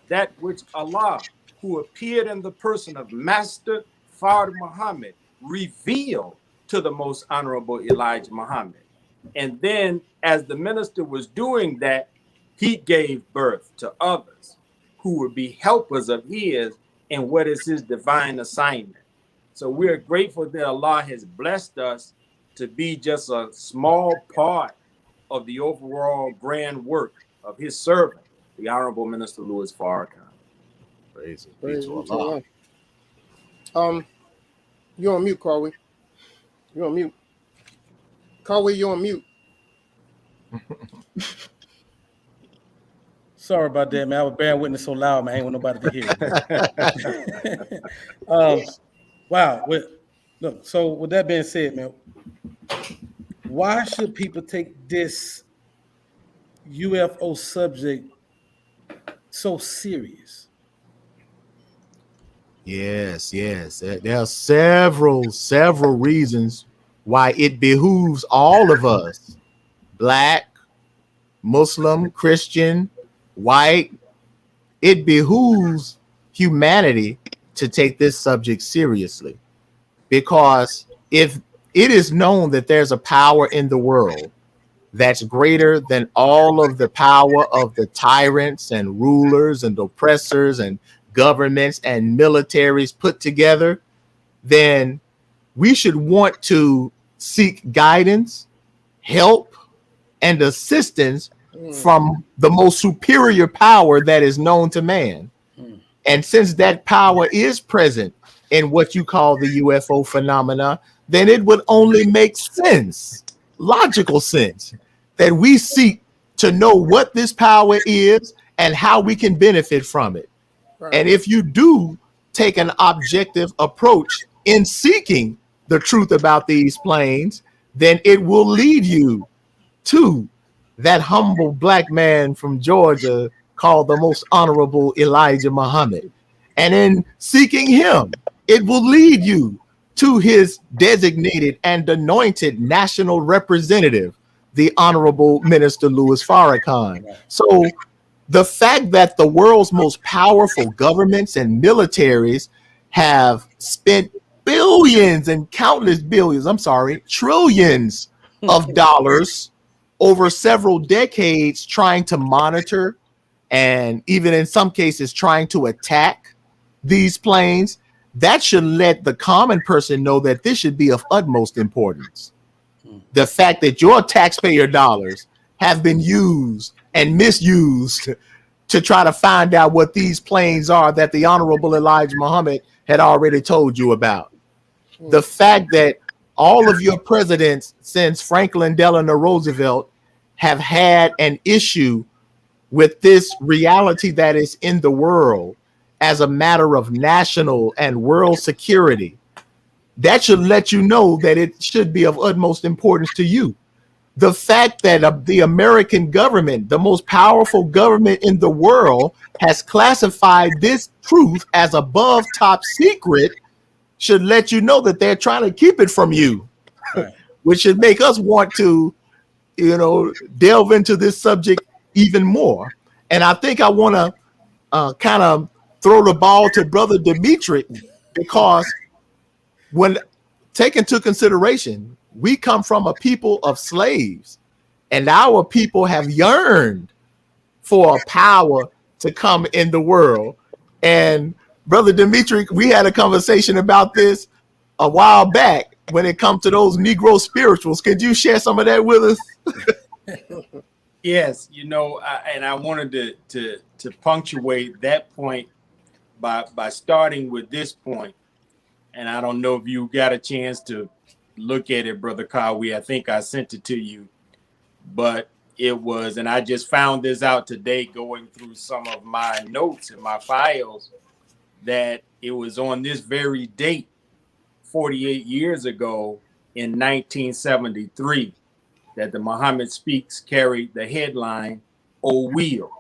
that which Allah, who appeared in the person of Master Fard Muhammad, revealed to the Most Honorable Elijah Muhammad. And then as the minister was doing that, he gave birth to others who would be helpers of his in what is his divine assignment. So we're grateful that Allah has blessed us to be just a small part of the overall grand work of his servant, the Honorable Minister Louis Farrakhan. Praise to Allah. You're on mute, Corey. You're on mute. Conway, you're on mute. Sorry about that, man. I was bearing witness so loud, man. I ain't want nobody to hear it. Wow. Look, so with that being said, man, why should people take this UFO subject so serious? Yes. There are several reasons why it behooves all of us, Black, Muslim, Christian, white. It behooves humanity to take this subject seriously, because if it is known that there's a power in the world that's greater than all of the power of the tyrants and rulers and oppressors and governments and militaries put together, then we should want to seek guidance, help, and assistance from the most superior power that is known to man. And since that power is present in what you call the UFO phenomena, then it would only make sense, logical sense, that we seek to know what this power is and how we can benefit from it. Right. And if you do take an objective approach in seeking the truth about these planes, then it will lead you to that humble Black man from Georgia called the Most Honorable Elijah Muhammad. And in seeking him, it will lead you to his designated and anointed national representative, the Honorable Minister Louis Farrakhan. So the fact that the world's most powerful governments and militaries have spent billions and countless billions, trillions of dollars over several decades trying to monitor and even in some cases trying to attack these planes, that should let the common person know that this should be of utmost importance. The fact that your taxpayer dollars have been used and misused to try to find out what these planes are that the Honorable Elijah Muhammad had already told you about. The fact that all of your presidents since Franklin Delano Roosevelt have had an issue with this reality that is in the world as a matter of national and world security, that should let you know that it should be of utmost importance to you. The fact that the American government, the most powerful government in the world, has classified this truth as above top secret should let you know that they're trying to keep it from you, right. Which should make us want to, delve into this subject even more. And I think I want to kind of throw the ball to Brother Dimitri, because when taken into consideration, we come from a people of slaves, and our people have yearned for a power to come in the world. And Brother Dimitri, we had a conversation about this a while back when it comes to those Negro spirituals. Could you share some of that with us? Yes, and I wanted to punctuate that point by starting with this point. And I don't know if you got a chance to look at it, Brother Kawi. I think I sent it to you, but it was, and I just found this out today going through some of my notes in my files, that it was on this very date 48 years ago in 1973 that the Muhammad Speaks carried the headline, "O Wheel."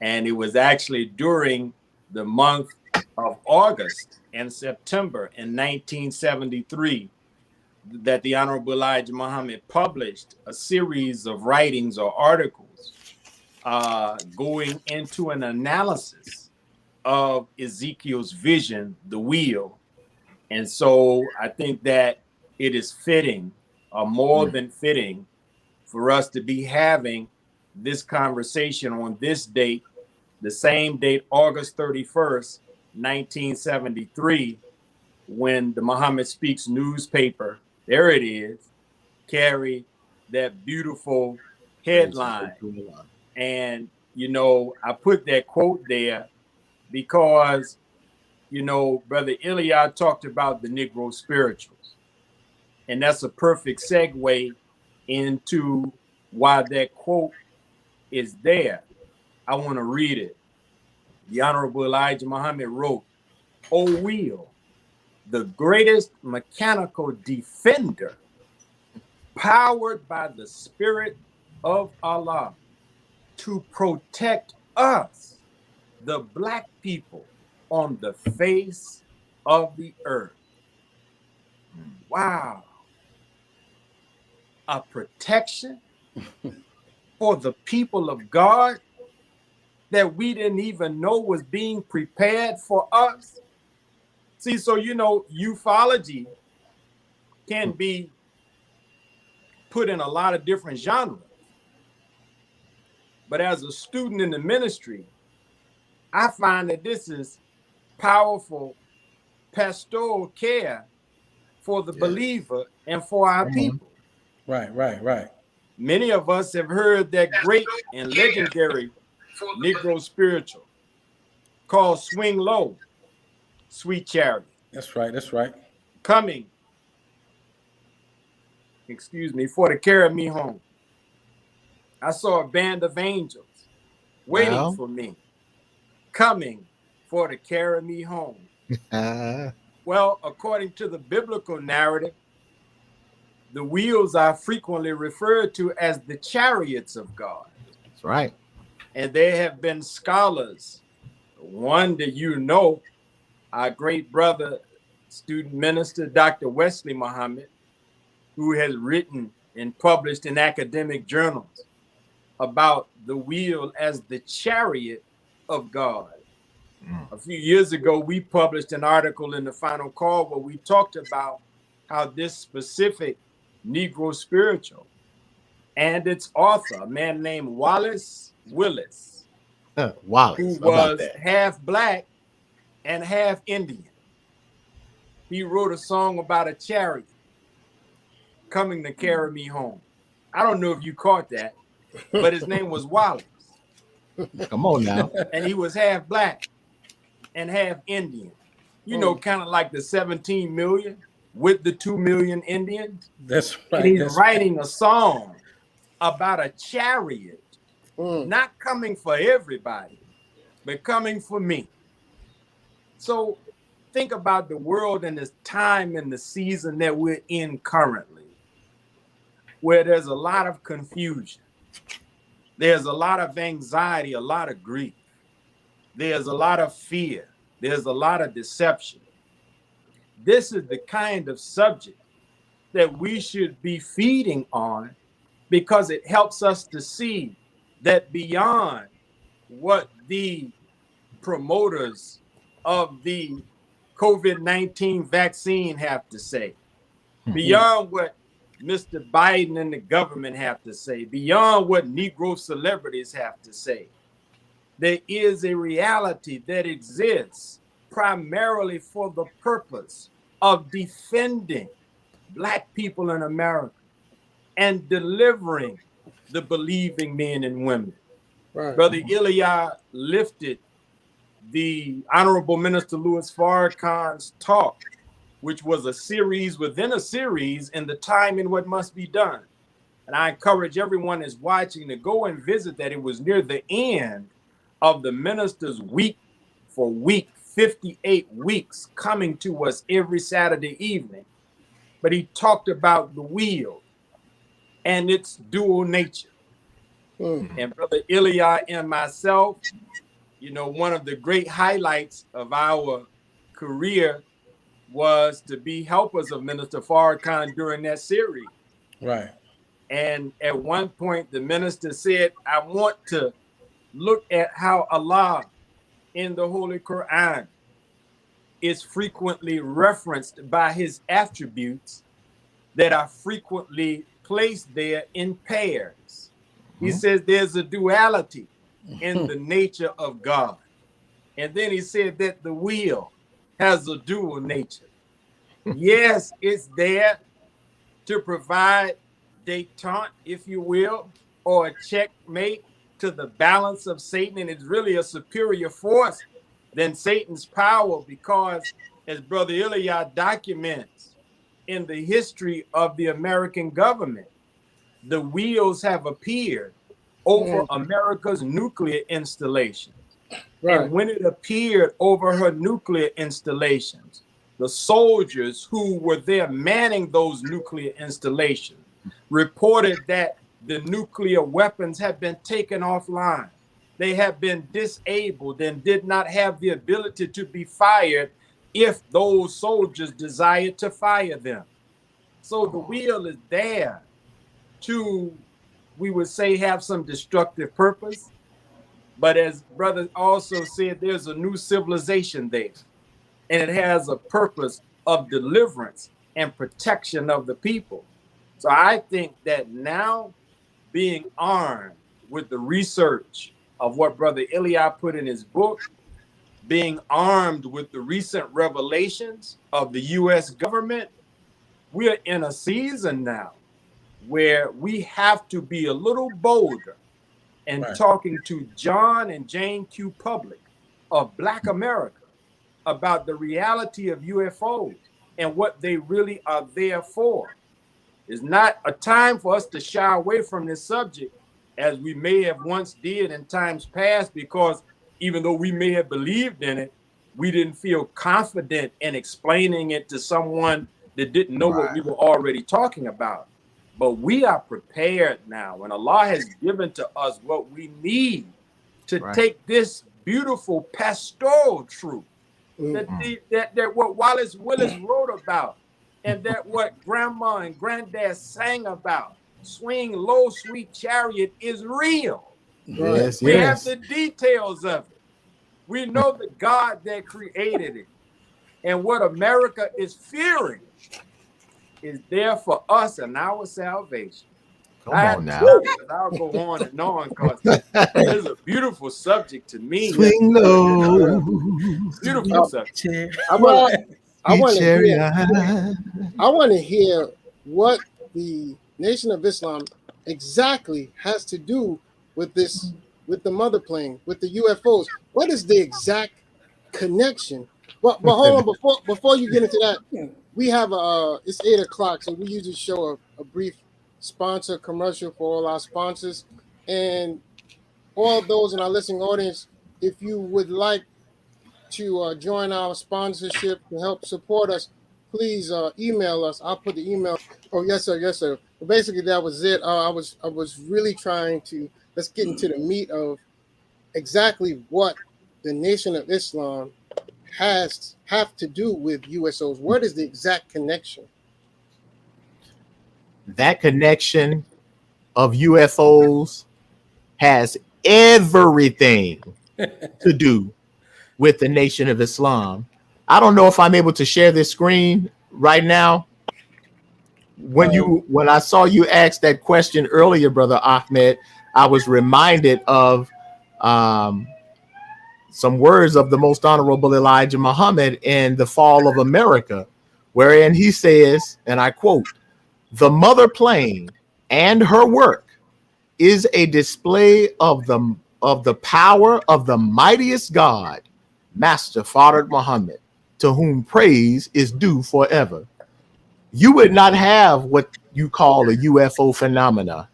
And it was actually during the month of August and September in 1973 that the Honorable Elijah Muhammad published a series of writings or articles going into an analysis of Ezekiel's vision, the wheel. And so I think that it is fitting, or more than fitting, for us to be having this conversation on this date, the same date, August 31st, 1973, when the Muhammad Speaks newspaper, there it is, carried that beautiful headline. And, I put that quote there because, Brother Ilya talked about the Negro spirituals. And that's a perfect segue into why that quote is there. I want to read it. The Honorable Elijah Muhammad wrote, "O will, the greatest mechanical defender, powered by the Spirit of Allah, to protect us, the Black people, on the face of the earth." Wow. A protection for the people of God that we didn't even know was being prepared for us. See, so, you know, ufology can be put in a lot of different genres. But as a student in the ministry, I find that this is powerful pastoral care for the believer and for our people. Right. Many of us have heard that great and legendary Negro spiritual called "Swing Low, Sweet Chariot." That's right. Coming, for to carry me home. I saw a band of angels waiting for me, coming for to carry me home. Well, according to the biblical narrative, the wheels are frequently referred to as the chariots of God. That's right. And there have been scholars, one that you know, our great brother, student minister, Dr. Wesley Muhammad, who has written and published in academic journals about the wheel as the chariot of God. A few years ago, we published an article in the Final Call where we talked about how this specific Negro spiritual and its author, a man named Wallace Willis, who was half Black and half Indian. He wrote a song about a chariot coming to carry me home. I don't know if you caught that, but his name was Wallace. Come on now. And he was half Black and half Indian. You know, kind of like the 17 million with the 2 million Indians. That's right. And he's writing a song about a chariot, not coming for everybody, but coming for me. So think about the world and this time and the season that we're in currently, where there's a lot of confusion. There's a lot of anxiety, a lot of grief. There's a lot of fear. There's a lot of deception. This is the kind of subject that we should be feeding on, because it helps us to see that beyond what the promoters of the COVID-19 vaccine have to say, beyond what Mr. Biden and the government have to say, beyond what Negro celebrities have to say, there is a reality that exists primarily for the purpose of defending Black people in America and delivering the believing men and women. Right. Brother Ilya lifted the Honorable Minister Louis Farrakhan's talk, which was a series within a series in the time and what must be done. And I encourage everyone that's watching to go and visit that. It was near the end of the minister's week for week, 58 weeks coming to us every Saturday evening. But he talked about the wheel and its dual nature. And Brother Ilya and myself, you know, one of the great highlights of our career was to be helpers of Minister Farrakhan during that series. Right. And at one point, the minister said, I want to look at how Allah in the Holy Quran is frequently referenced by his attributes that are frequently placed there in pairs. He says there's a duality in the nature of God. And then he said that the wheel has a dual nature. Yes, it's there to provide détente, if you will, or a checkmate to the balance of Satan. And it's really a superior force than Satan's power, because as Brother Ilya documents in the history of the American government, the wheels have appeared over America's nuclear installation. Right. And when it appeared over her nuclear installations, the soldiers who were there manning those nuclear installations reported that the nuclear weapons had been taken offline. They had been disabled and did not have the ability to be fired if those soldiers desired to fire them. So the wheel is there to, we would say, have some destructive purpose. But as brother also said, there's a new civilization there, and it has a purpose of deliverance and protection of the people. So I think that now, being armed with the research of what Brother Eliah put in his book, being armed with the recent revelations of the U.S. government, we're in a season now where we have to be a little bolder and talking to John and Jane Q. Public of Black America about the reality of UFOs and what they really are there for. It's not a time for us to shy away from this subject as we may have once did in times past, because even though we may have believed in it, we didn't feel confident in explaining it to someone that didn't know what we were already talking about. But we are prepared now, and Allah has given to us what we need to take this beautiful pastoral truth that what Wallace Willis wrote about, and that what grandma and granddad sang about, swing low, sweet chariot, is real. Yes, We have the details of it. We know the God that created it. And what America is fearing is there for us and our salvation. Come on now. I'll go on and on because it's a beautiful subject to me. Swing low. Beautiful subject. I want to hear what the Nation of Islam exactly has to do with this, with the mother plane, with the UFOs. What is the exact connection? But hold on, before you get into that, we have it's 8 o'clock, so we usually show a brief sponsor commercial for all our sponsors, and all those in our listening audience. If you would like to join our sponsorship to help support us, please email us. I'll put the email. Oh, yes, sir. Yes, sir. But basically, that was it. I was really trying to, let's get into the meat of exactly what the Nation of Islam have to do with USOs. What is the exact connection? That connection of UFOs has everything to do with the Nation of Islam. I don't know if I'm able to share this screen right now. When I saw you ask that question earlier, Brother Ahmed, I was reminded of some words of the Most Honorable Elijah Muhammad in The Fall of America, wherein he says, and I quote, "The mother plane and her work is a display of the power of the mightiest God, Master Father Muhammad, to whom praise is due forever." You would not have what you call a UFO phenomena.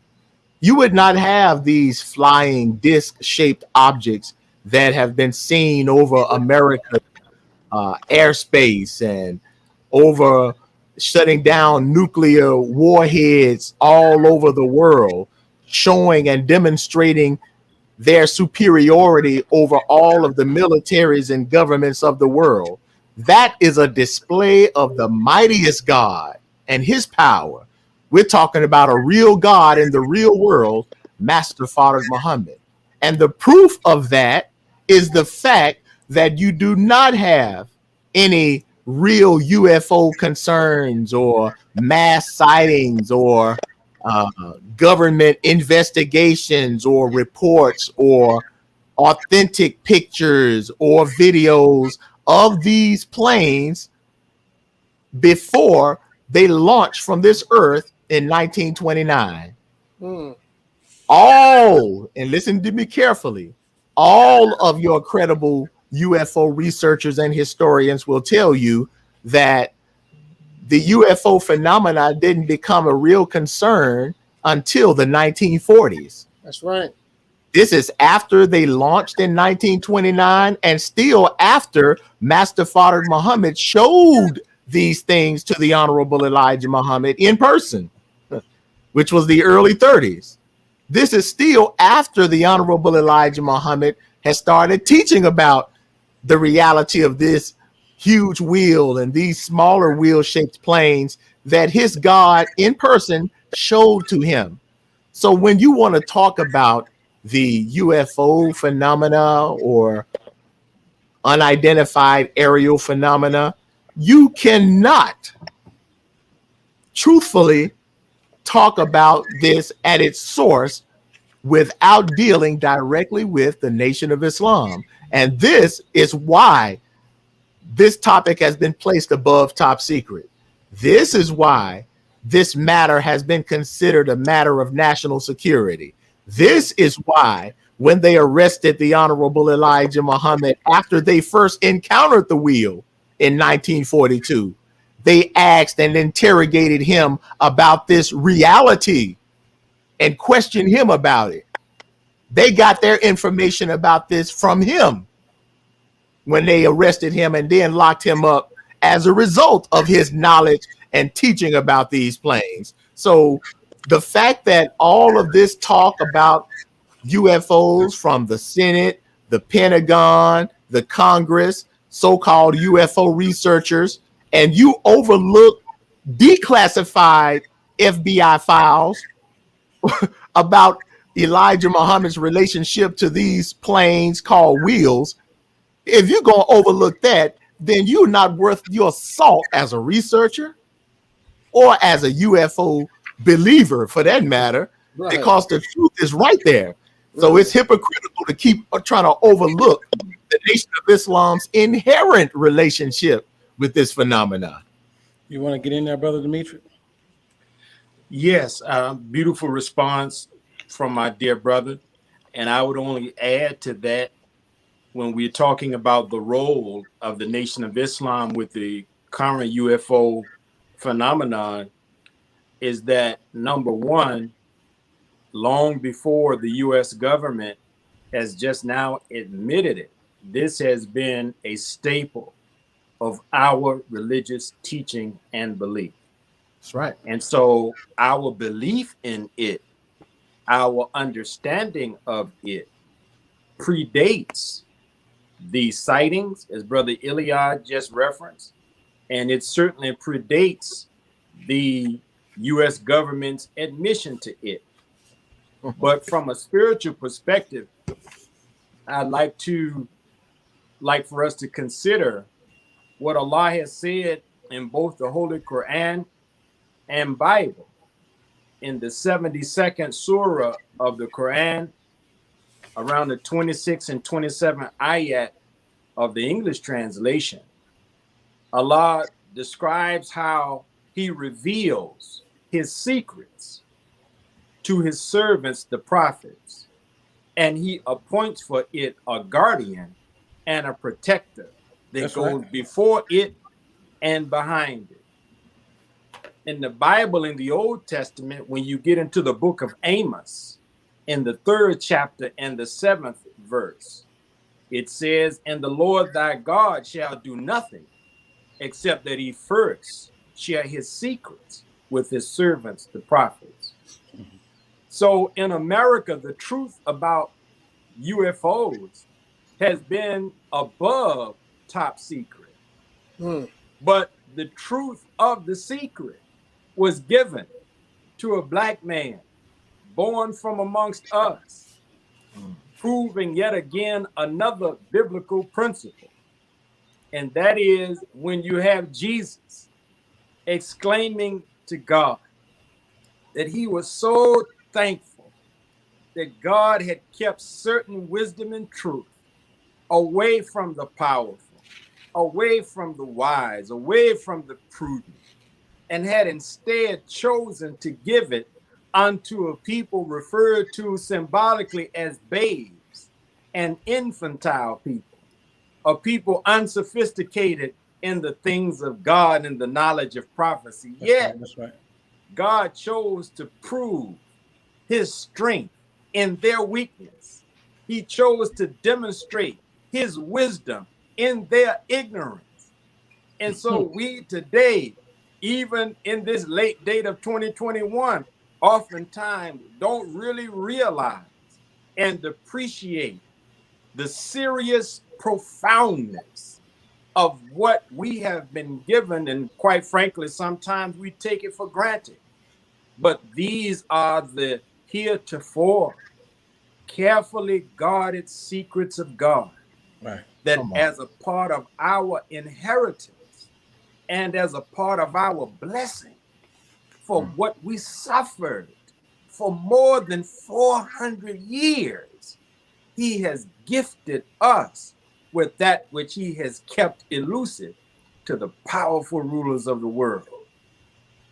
You would not have these flying disc-shaped objects that have been seen over America's airspace and over shutting down nuclear warheads all over the world, showing and demonstrating their superiority over all of the militaries and governments of the world. That is a display of the mightiest God and his power. We're talking about a real God in the real world, Master Father Muhammad. And the proof of that is the fact that you do not have any real UFO concerns or mass sightings or government investigations or reports or authentic pictures or videos of these planes before they launched from this earth in 1929. All, and listen to me carefully, all of your credible UFO researchers and historians will tell you that the UFO phenomena didn't become a real concern until the 1940s. That's right. This is after they launched in 1929 and still after Master Fard Muhammad showed these things to the Honorable Elijah Muhammad in person, which was the early 30s. This is still after the Honorable Elijah Muhammad has started teaching about the reality of this huge wheel and these smaller wheel-shaped planes that his God in person showed to him. So when you want to talk about the UFO phenomena or unidentified aerial phenomena, you cannot truthfully talk about this at its source without dealing directly with the Nation of Islam. And this is why this topic has been placed above top secret. This is why this matter has been considered a matter of national security. This is why when they arrested the Honorable Elijah Muhammad after they first encountered the wheel in 1942, they asked and interrogated him about this reality and questioned him about it. They got their information about this from him when they arrested him and then locked him up as a result of his knowledge and teaching about these planes. So the fact that all of this talk about UFOs from the Senate, the Pentagon, the Congress, so-called UFO researchers, and you overlook declassified FBI files about Elijah Muhammad's relationship to these planes called wheels, if you're going to overlook that, then you're not worth your salt as a researcher or as a UFO believer, for that matter, Right. because the truth is right there. So it's hypocritical to keep trying to overlook the Nation of Islam's inherent relationship with this phenomenon. You want to get in there, Brother Dimitri? Yes, beautiful response from my dear brother. And I would only add to that, when we're talking about the role of the Nation of Islam with the current UFO phenomenon, is that number one, long before the US government has just now admitted it, this has been a staple of our religious teaching and belief. That's right. And so our belief in it, our understanding of it predates these sightings, as Brother Iliad just referenced, and it certainly predates the US government's admission to it. But from a spiritual perspective, I'd like for us to consider what Allah has said in both the Holy Quran and Bible. In the 72nd surah of the Quran, around the 26 and 27 ayat of the English translation, Allah describes how he reveals his secrets to his servants, the prophets, and he appoints for it a guardian and a protector that goes before it and behind it. In the Bible, in the Old Testament, when you get into the book of Amos, in the 3rd chapter and the 7th verse, it says, "And the Lord thy God shall do nothing except that he first share his secrets with his servants, the prophets." So in America, the truth about UFOs has been above top secret. But the truth of the secret was given to a black man born from amongst us, proving yet again another biblical principle. And that is when you have Jesus exclaiming to God that he was so thankful that God had kept certain wisdom and truth away from the powerful, away from the wise, away from the prudent, and had instead chosen to give it unto a people referred to symbolically as babes and infantile people, a people unsophisticated in the things of God and the knowledge of prophecy. Yet That's right. God chose to prove his strength in their weakness. He chose to demonstrate his wisdom in their ignorance. And so we today, even in this late date of 2021, oftentimes don't really realize and appreciate the serious profoundness of what we have been given. And quite frankly, sometimes we take it for granted. But these are the heretofore carefully guarded secrets of God, Right. that as a part of our inheritance and as a part of our blessing for what we suffered for more than 400 years, he has gifted us with that which he has kept elusive to the powerful rulers of the world.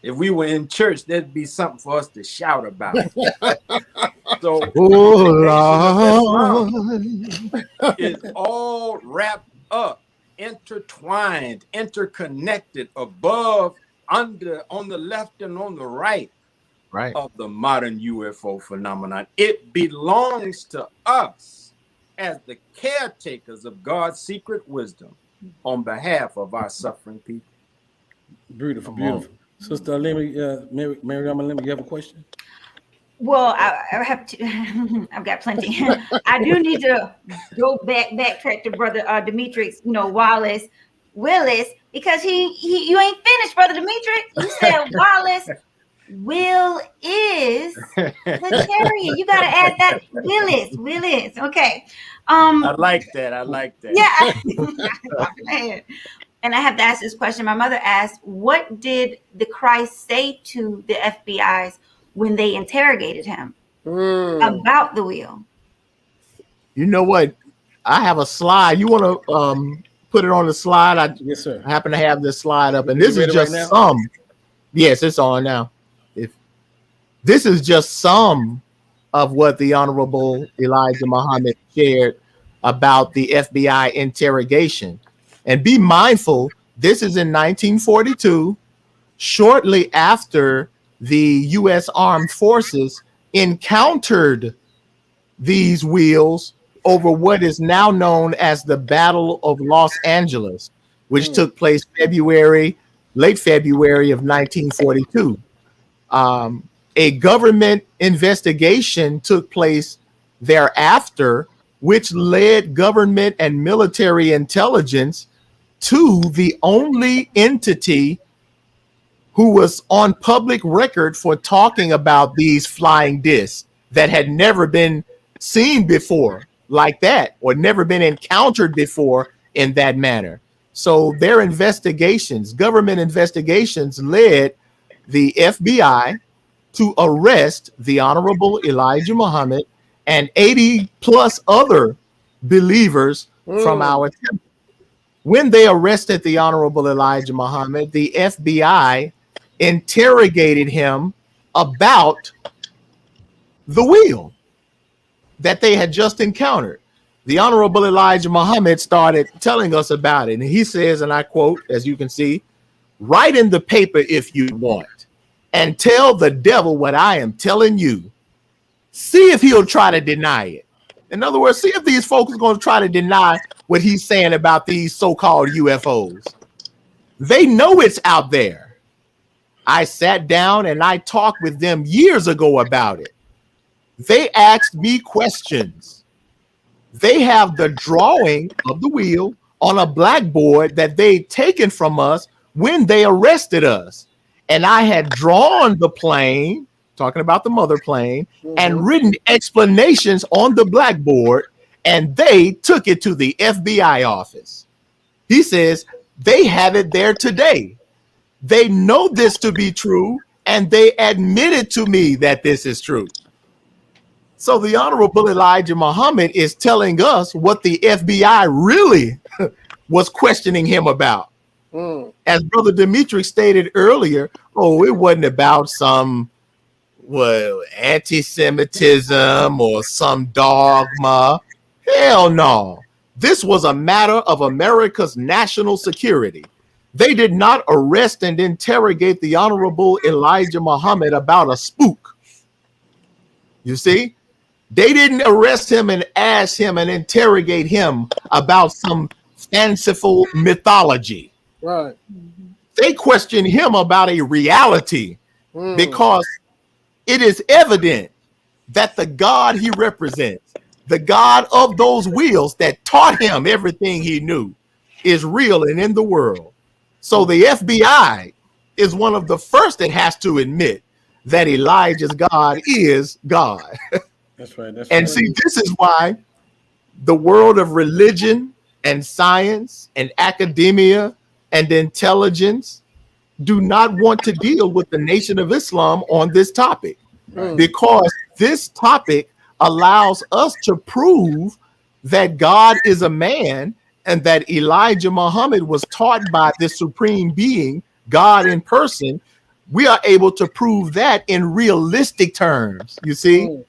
If we were in church, there'd be something for us to shout about. So is all wrapped up, intertwined, interconnected, above, under, on the left and on the right of the modern UFO phenomenon. It belongs to us as the caretakers of God's secret wisdom on behalf of our suffering people. Beautiful, beautiful. Sister Miriam, you have a question? Well, I have to. I've got plenty. I do need to go backtrack to Brother Demetrius, Willis, because you ain't finished, Brother Demetrius. You said Wallace Will is Libertarian. You got to add that Willis. Okay. I like that. Yeah. And I have to ask this question. My mother asked, what did the Christ say to the FBI's when they interrogated him about the wheel? You know what? I have a slide. You want to put it on the slide? Yes, sir. I happen to have this slide up, and this is just right some. Yes, it's on now. This is just some of what the Honorable Elijah Muhammad shared about the FBI interrogation. And be mindful, this is in 1942, shortly after the U.S. Armed Forces encountered these wheels over what is now known as the Battle of Los Angeles, which took place late February of 1942. A government investigation took place thereafter, which led government and military intelligence to the only entity who was on public record for talking about these flying discs that had never been seen before like that, or never been encountered before in that manner. So their investigations, government investigations, led the FBI to arrest the Honorable Elijah Muhammad and 80 plus other believers from our temple. When they arrested the Honorable Elijah Muhammad, the FBI interrogated him about the wheel that they had just encountered. The Honorable Elijah Muhammad started telling us about it. And he says, and I quote, as you can see, "Write in the paper if you want, and tell the devil what I am telling you. See if he'll try to deny it." In other words, see if these folks are going to try to deny what he's saying about these so-called UFOs. They know it's out there. I sat down and I talked with them years ago about it. They asked me questions. They have the drawing of the wheel on a blackboard that they'd taken from us when they arrested us. And I had drawn the plane, talking about the mother plane, and written explanations on the blackboard, and they took it to the FBI office. He says they have it there today. They know this to be true, and they admitted to me that this is true. So the Honorable Elijah Muhammad is telling us what the FBI really was questioning him about. As Brother Demetrius stated earlier, it wasn't about some anti-Semitism or some dogma. Hell no. This was a matter of America's national security. They did not arrest and interrogate the Honorable Elijah Muhammad about a spook. You see, they didn't arrest him and ask him and interrogate him about some fanciful mythology. Right. They questioned him about a reality because it is evident that the God he represents, the God of those wheels that taught him everything he knew, is real and in the world. So the FBI is one of the first that has to admit that Elijah's God is God. That's right. That's And right. see, this is why the world of religion and science and academia and intelligence do not want to deal with the Nation of Islam on this topic, because this topic allows us to prove that God is a man and that Elijah Muhammad was taught by the supreme being, God in person. We are able to prove that in realistic terms, you see,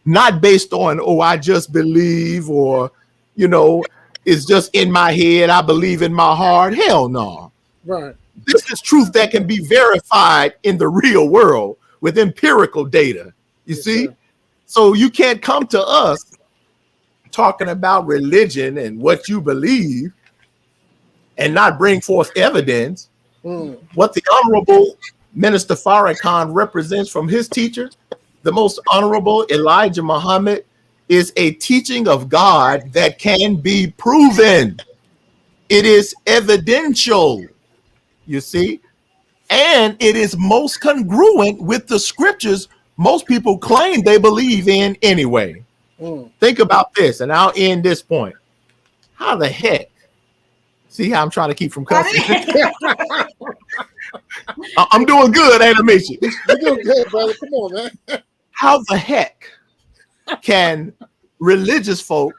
not based on, oh, I just believe, or, you know, it's just in my head, I believe in my heart. Hell no. Right. This is truth that can be verified in the real world with empirical data, you see? Sir. So you can't come to us talking about religion and what you believe and not bring forth evidence. What the Honorable Minister Farrakhan represents from his teacher, the Most Honorable Elijah Muhammad, is a teaching of God that can be proven. It is evidential, you see, and it is most congruent with the scriptures most people claim they believe in anyway. Think about this, and I'll end this point. How the heck? See how I'm trying to keep from cussing? I'm doing good, animation. You're doing good, brother. Come on, man. How the heck can religious folk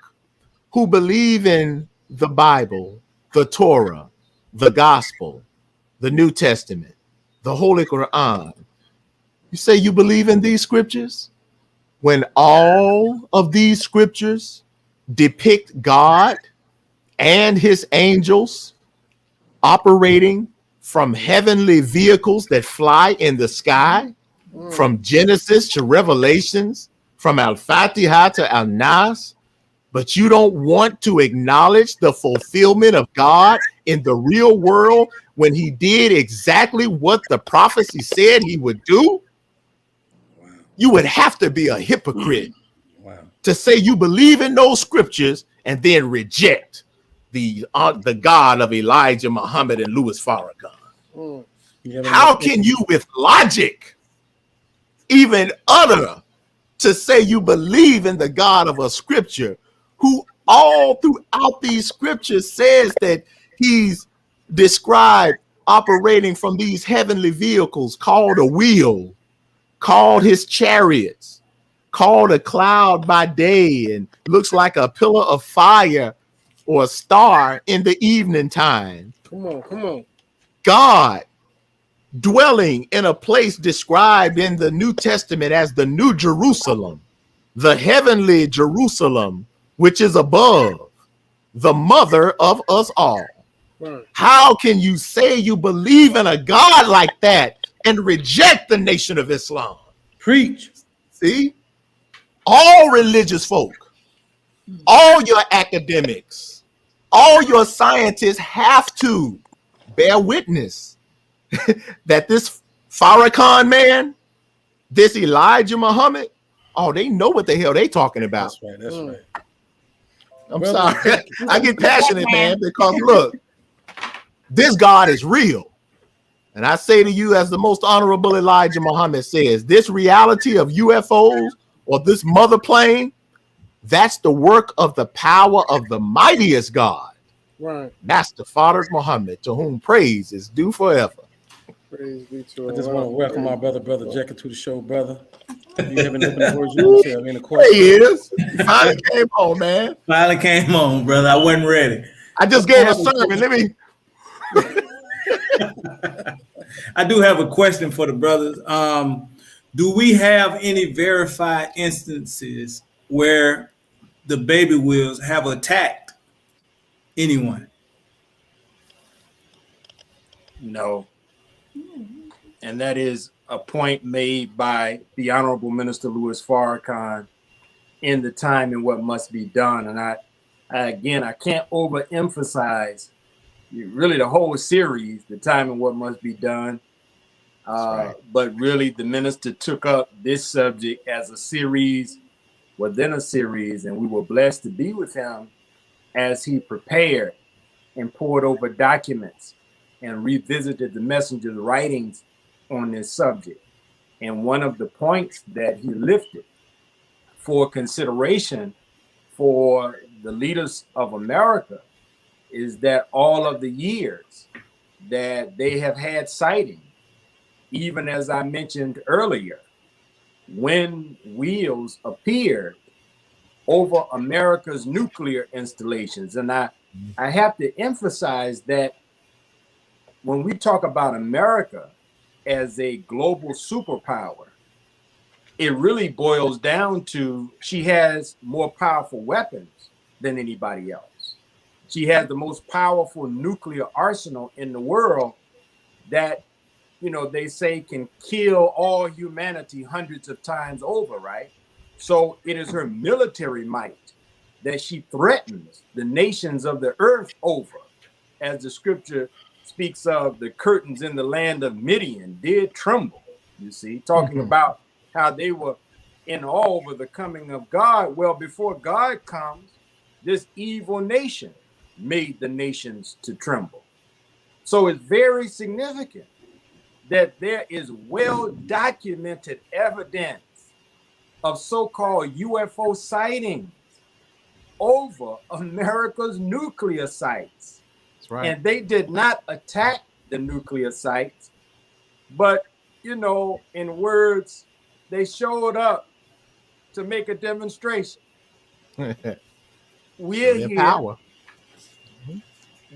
who believe in the Bible, the Torah, the Gospel, the New Testament, the Holy Quran, you say you believe in these scriptures when all of these scriptures depict God and his angels operating from heavenly vehicles that fly in the sky, from Genesis to Revelations, from Al-Fatiha to Al-Nas, but you don't want to acknowledge the fulfillment of God in the real world when he did exactly what the prophecy said he would do? You would have to be a hypocrite to say you believe in those scriptures and then reject the God of Elijah Muhammad and Louis Farrakhan. How can you with logic even utter to say you believe in the God of a scripture who all throughout these scriptures says that he's described operating from these heavenly vehicles called a wheel, called his chariots, called a cloud by day and looks like a pillar of fire or a star in the evening time? Come on. God dwelling in a place described in the New Testament as the New Jerusalem, the heavenly Jerusalem, which is above, the mother of us all. Right. How can you say you believe in a God like that and reject the Nation of Islam? Preach. See, all religious folk, all your academics, all your scientists have to bear witness that this Farrakhan man, this Elijah Muhammad, oh, they know what the hell they talking about. That's right. I'm Brother, sorry. I get passionate, man, because look, this God is real. And I say to you, as the Most Honorable Elijah Muhammad says, this reality of UFOs or this mother plane, that's the work of the power of the mightiest God, Right. Master Father Muhammad, to whom praise is due forever. Praise be to I just Allah. want to welcome my brother JAKQ to the show, brother. Do you have any opening words you want to say? Any questions? There he is. He finally came on, man. Finally came on, brother. I wasn't ready. I just gave a sermon. Let me. I do have a question for the brothers. Do we have any verified instances where the baby wheels have attacked anyone? No. And that is a point made by the Honorable Minister Louis Farrakhan in The Time and What Must Be Done. And I can't overemphasize really the whole series, The Time and What Must Be Done. Right. But really, the minister took up this subject as a series within a series, and we were blessed to be with him as he prepared and poured over documents and revisited the messenger's writings on this subject. And one of the points that he lifted for consideration for the leaders of America is that all of the years that they have had sighting, even as I mentioned earlier, when wheels appeared over America's nuclear installations. And I have to emphasize that when we talk about America as a global superpower, it really boils down to she has more powerful weapons than anybody else. She has the most powerful nuclear arsenal in the world that, you know, they say can kill all humanity hundreds of times over, right? So it is her military might that she threatens the nations of the earth over. As the scripture speaks of, the curtains in the land of Midian did tremble, you see, talking about how they were in awe over the coming of God. Well, before God comes, this evil nation made the nations to tremble. So it's very significant that there is well-documented evidence of so-called UFO sightings over America's nuclear sites. That's right. And they did not attack the nuclear sites, but, you know, in words, they showed up to make a demonstration. We're Their here. power.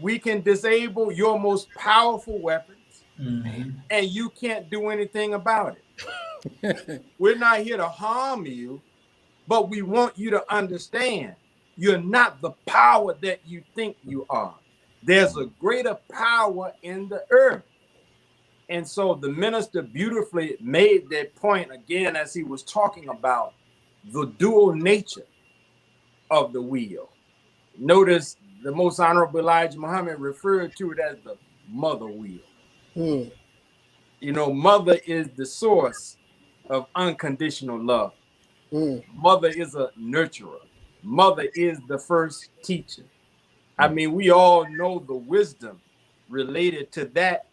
We can disable your most powerful weapons, Mhm. and you can't do anything about it. We're not here to harm you, but we want you to understand you're not the power that you think you are. There's a greater power in the earth. And so the minister beautifully made that point again as he was talking about the dual nature of the wheel. Notice the Most Honorable Elijah Muhammad referred to it as the mother wheel. You know, mother is the source of unconditional love. Mother is a nurturer. Mother is the first teacher. I mean, we all know the wisdom related to that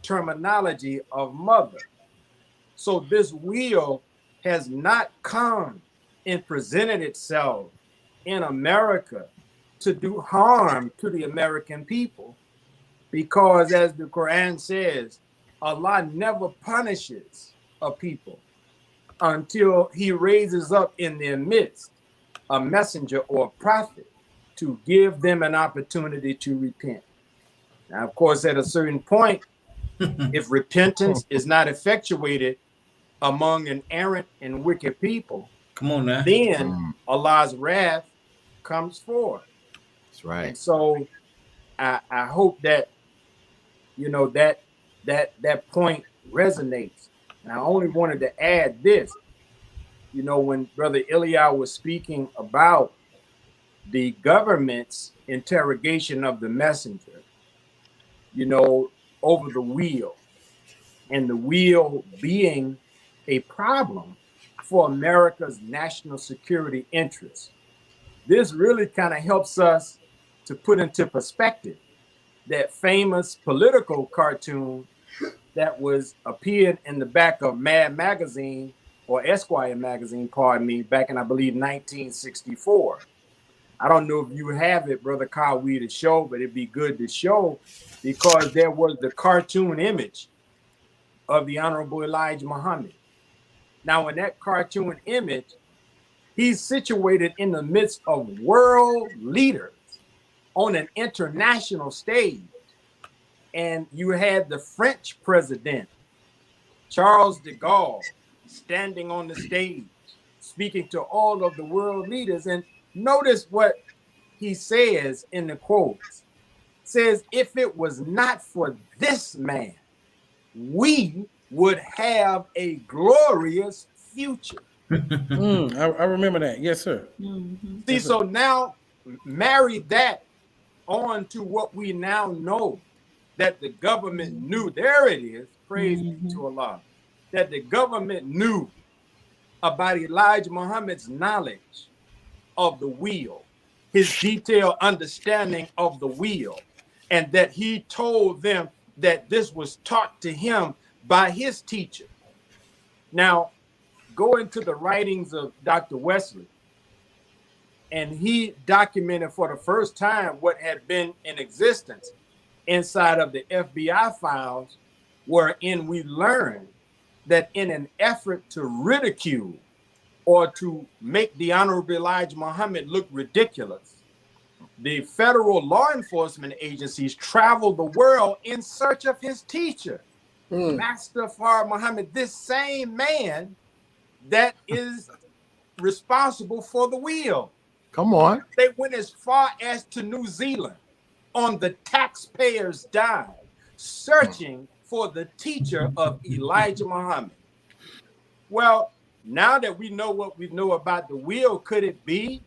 terminology of mother. So this wheel has not come and presented itself in America to do harm to the American people, because as the Quran says, Allah never punishes a people until he raises up in their midst a messenger or a prophet to give them an opportunity to repent. Now, of course, at a certain point, if repentance is not effectuated among an errant and wicked people, Come on now. then Allah's wrath comes forth. That's right. And so I hope that, you know, that point resonates. And I only wanted to add this, you know, when Brother Ilya was speaking about the government's interrogation of the messenger, you know, over the wheel, and the wheel being a problem for America's national security interests. This really kind of helps us to put into perspective that famous political cartoon that was appeared in the back of Mad magazine, or Esquire magazine, pardon me, back in, I believe, 1964. I don't know if you have it, Brother Kawi, to show, but it'd be good to show, because there was the cartoon image of the Honorable Elijah Muhammad. Now, in that cartoon image, he's situated in the midst of world leaders on an international stage. And you had the French president, Charles de Gaulle, standing on the stage, speaking to all of the world leaders. And notice what he says in the quotes. says, if it was not for this man, we would have a glorious future. I remember that. Yes, sir. Mhm. See, so now marry that on to what we now know, that the government knew. There it is. Praise be to Allah. That the government knew about Elijah Muhammad's knowledge of the will, his detailed understanding of the will, and that he told them that this was taught to him by his teacher. Now, go into the writings of Dr. Wesley, and he documented for the first time what had been in existence inside of the FBI files, wherein we learned that in an effort to ridicule or to make the Honorable Elijah Muhammad look ridiculous, the federal law enforcement agencies traveled the world in search of his teacher, Master Fard Muhammad, this same man that is responsible for the wheel. Come on. They went as far as to New Zealand on the taxpayers' dime, searching for the teacher of Elijah Muhammad. Well, now that we know what we know about the wheel, could it be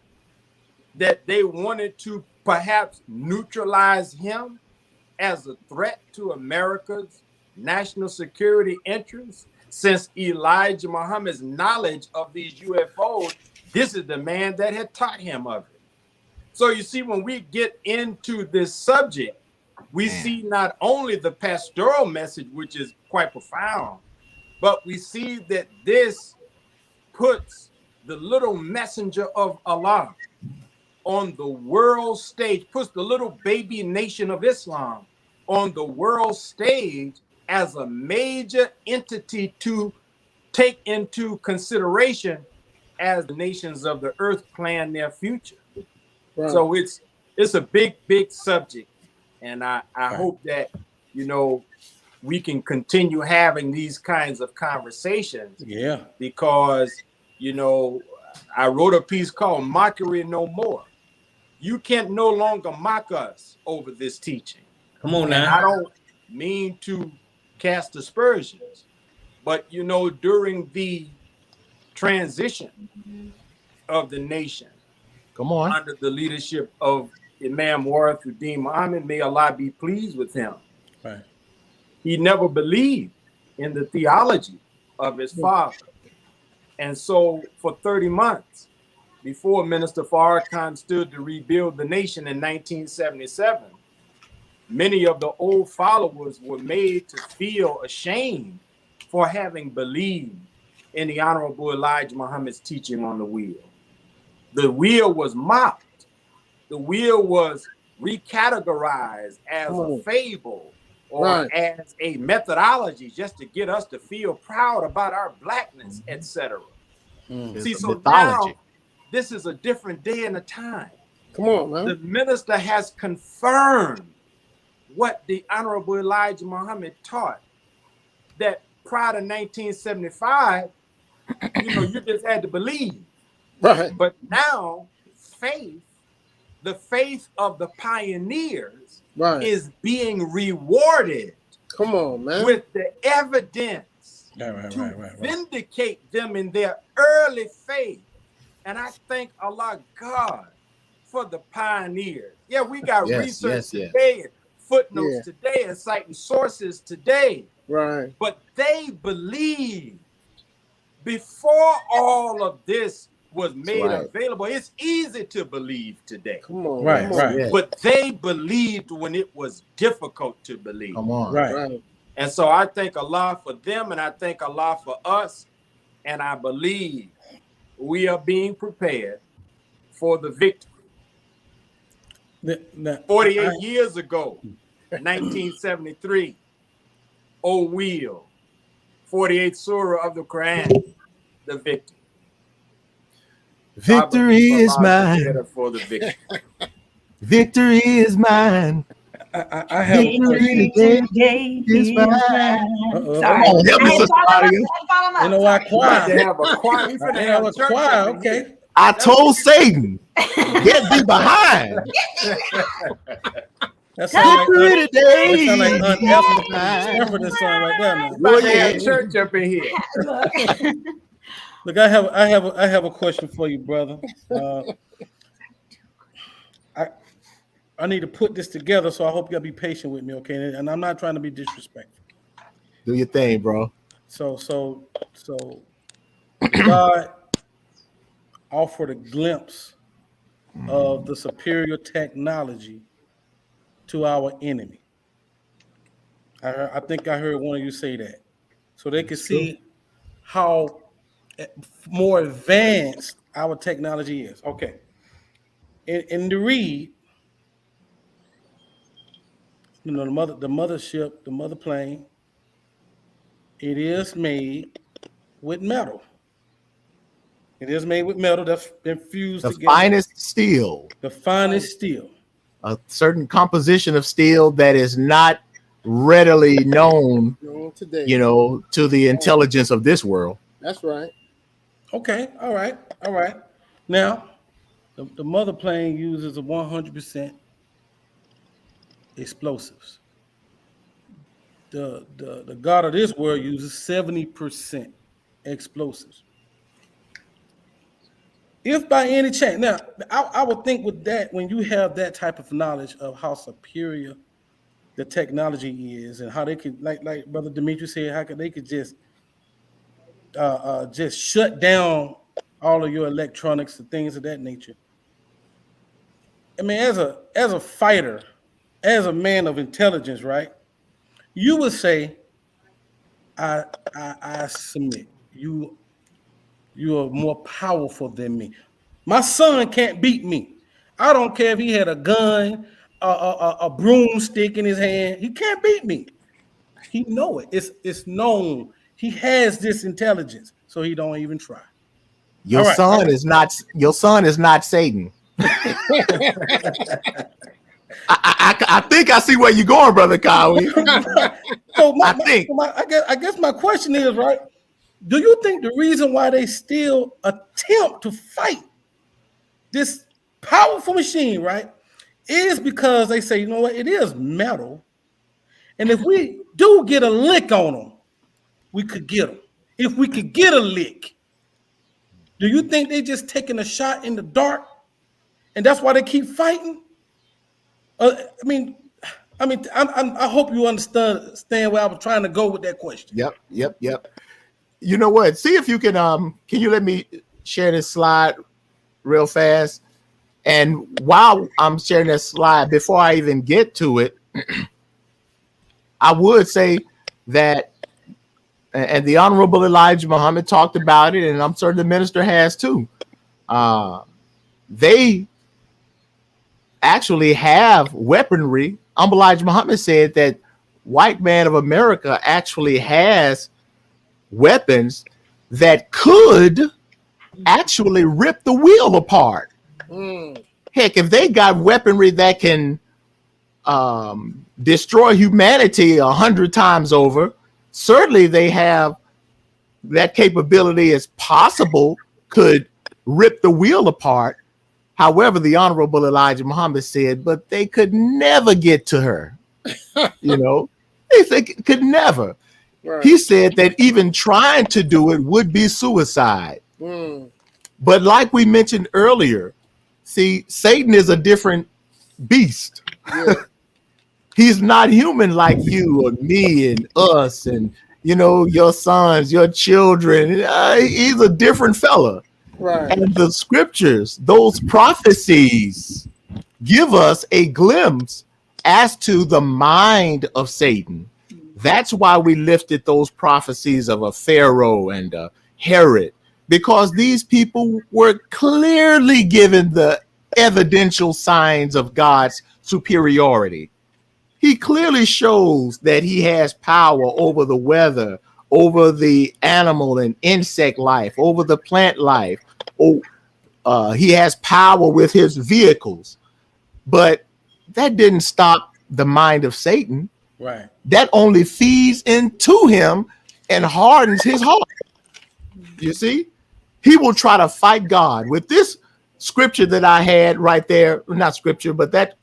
that they wanted to perhaps neutralize him as a threat to America's national security interests? Since Elijah Muhammad's knowledge of these UFOs, this is the man that had taught him of it. So you see, when we get into this subject, we see not only the pastoral message, which is quite profound, but we see that this puts the little messenger of Allah on the world stage, puts the little baby nation of Islam on the world stage as a major entity to take into consideration as the nations of the earth plan their future. Right. So it's a big, big subject. And I hope that, you know, we can continue having these kinds of conversations. Yeah. Because, you know, I wrote a piece called Mockery No More. You can't no longer mock us over this teaching. Come on now. And I don't mean to cast aspersions, but, you know, during the transition of the nation, come on, under the leadership of Imam Warithuddin Muhammad, may Allah be pleased with him. Right. He never believed in the theology of his father. And so for 30 months, before Minister Farrakhan stood to rebuild the nation in 1977, many of the old followers were made to feel ashamed for having believed in the Honorable Elijah Muhammad's teaching on the wheel. The wheel was mocked. The wheel was recategorized as a fable or as a methodology just to get us to feel proud about our blackness, etc. See, so now this is a different day and a time. Come on, man. The minister has confirmed what the Honorable Elijah Muhammad taught, that prior to 1975, you know, you just had to believe. Right. But now faith, the faith of the pioneers, is being rewarded. Come on, man. With the evidence to vindicate them in their early faith. And I thank Allah God for the pioneers. Yeah, we got research today and footnotes today and citing sources today. Right. But they believed before all of this was made available. It's easy to believe today. Come on. Right. But they believed when it was difficult to believe. Come on. Right. And so I thank Allah for them, and I thank Allah for us. And I believe we are being prepared for the victory. 48 years ago, 1973, O Wheel, 48th Surah of the Quran, the victory. Victory is mine. For the victory. Victory is mine. I have victory today is mine. Sorry. You know why choir? They have a choir. We finna have a choir. Okay. I told Satan, get thee behind. That sounds like Pretty that sound like Aunt days. Stanford and son right there now. Oh, They yeah. have church up in here. Look, I have a question for you, brother. I need to put this together, so I hope you'll be patient with me, okay? And I'm not trying to be disrespectful. Do your thing, bro. So God offered a glimpse of the superior technology to our enemy. I think I heard one of you say that. So they could see how more advanced our technology is. Okay. In the read, the mothership, the mother plane, it is made with metal. It is made with metal that's been fused The together. finest steel, The finest steel. a certain composition of steel that is not readily known, Today. to the intelligence of this world. That's right. Okay, all right. Now, the mother plane uses a 100% explosives. The God of this world uses 70% explosives. If by any chance, now I would think with that, when you have that type of knowledge of how superior the technology is and how they could, like Brother Dimitri said, how could they could just shut down all of your electronics and things of that nature. I mean, as a fighter, as a man of intelligence, right? You would say, I submit. You are more powerful than me. My son can't beat me. I don't care if he had a gun, a broomstick in his hand. He can't beat me. He know it. It's known. He has this intelligence, so he don't even try. Your son is not Satan. I think I see where you're going, Brother Kyle. So I guess my question is, right? Do you think the reason why they still attempt to fight this powerful machine, right, is because they say, you know what, it is metal, and if we do get a lick on them, we could get them. If we could get a lick, do you think they just taking a shot in the dark, and that's why they keep fighting? I hope you understand where I was trying to go with that question. Yep. You know what? See if you can you let me share this slide real fast? And while I'm sharing this slide, before I even get to it, I would say that, and the Honorable Elijah Muhammad talked about it, and I'm certain the minister has too. They actually have weaponry. Elijah Muhammad said that white man of America actually has weapons that could actually rip the wheel apart. Heck, if they got weaponry that can destroy humanity 100 times over, certainly they have that capability as possible, could rip the wheel apart. However, the Honorable Elijah Muhammad said, but they could never get to her. They could never. Right. He said that even trying to do it would be suicide. But like we mentioned earlier, see, Satan is a different beast. Yeah. He's not human like you or me and us and, your sons, your children. He's a different fella. Right. And the scriptures, those prophecies, give us a glimpse as to the mind of Satan. That's why we lifted those prophecies of a Pharaoh and a Herod, because these people were clearly given the evidential signs of God's superiority. He clearly shows that he has power over the weather, over the animal and insect life, over the plant life. He has power with his vehicles. But that didn't stop the mind of Satan. Right. That only feeds into him and hardens his heart. You see? He will try to fight God. With this scripture that I had right there, not scripture, but that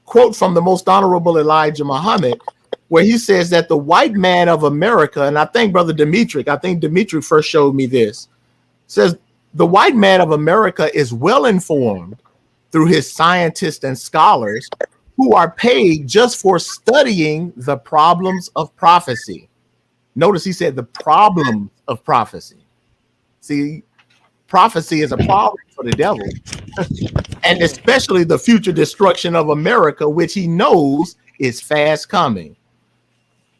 quote from the Most Honorable Elijah Muhammad, where he says that the white man of America, and I think Dimitri first showed me this, says the white man of America is well informed through his scientists and scholars who are paid just for studying the problems of prophecy. Notice he said the problems of prophecy. See, prophecy is a problem for the devil, and especially the future destruction of America, which he knows is fast coming.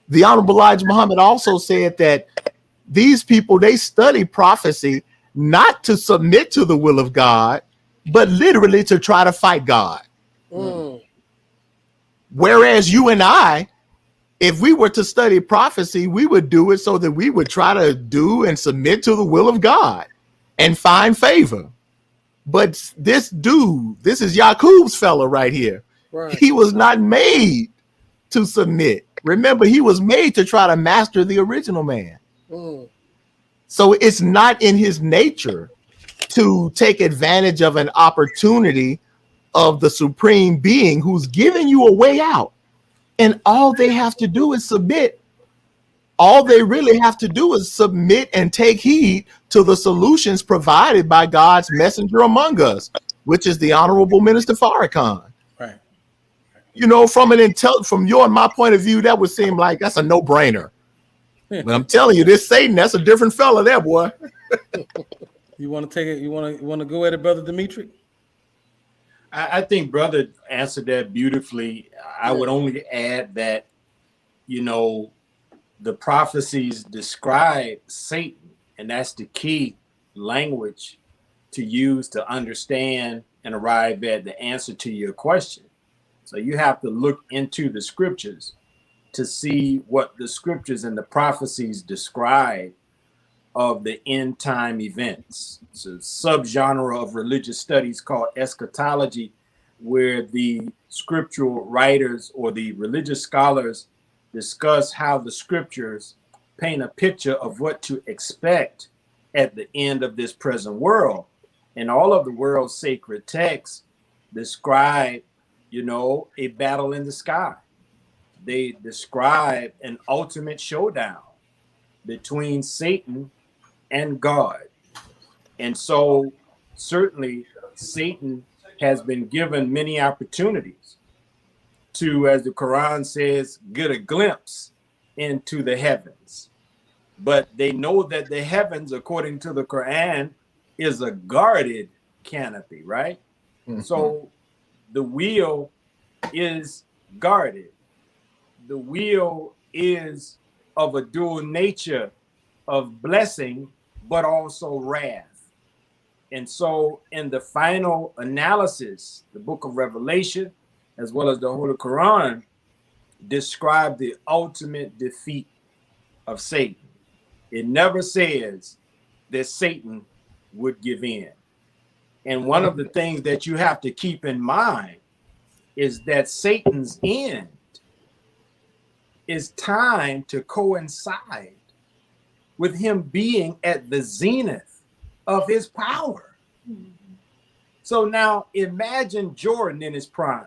The Honorable Elijah Muhammad also said that these people, they study prophecy not to submit to the will of God, but literally to try to fight God. Whereas you and I, if we were to study prophecy, we would do it so that we would try to do and submit to the will of God and find favor. But this dude, this is Yaqub's fella right here. Right. He was not made to submit. Remember, he was made to try to master the original man. So it's not in his nature to take advantage of an opportunity of the supreme being who's giving you a way out. And all they have to do is submit. All they really have to do is submit and take heed to the solutions provided by God's messenger among us, which is the Honorable Minister Farrakhan. Right. You know, from your and my point of view, that would seem like that's a no-brainer. But I'm telling you, this Satan, that's a different fella there, boy. You want to take it? You want to go at it, Brother Dimitri? I think brother answered that beautifully. I would only add that, you know, the prophecies describe Satan, and that's the key language to use to understand and arrive at the answer to your question. So you have to look into the scriptures to see what the scriptures and the prophecies describe of the end time events. It's a subgenre of religious studies called eschatology, where the scriptural writers or the religious scholars discuss how the scriptures paint a picture of what to expect at the end of this present world. And all of the world's sacred texts describe, you know, a battle in the sky. They describe an ultimate showdown between Satan and God. And so certainly Satan has been given many opportunities to, as the Quran says, get a glimpse into the heavens. But they know that the heavens, according to the Quran, is a guarded canopy, right? So the wheel is guarded. The wheel is of a dual nature of blessing, but also wrath. And so in the final analysis, the book of Revelation, as well as the Holy Quran, describe the ultimate defeat of Satan. It never says that Satan would give in. And one of the things that you have to keep in mind is that Satan's end is timed to coincide with him being at the zenith of his power. So now imagine Jordan in his prime.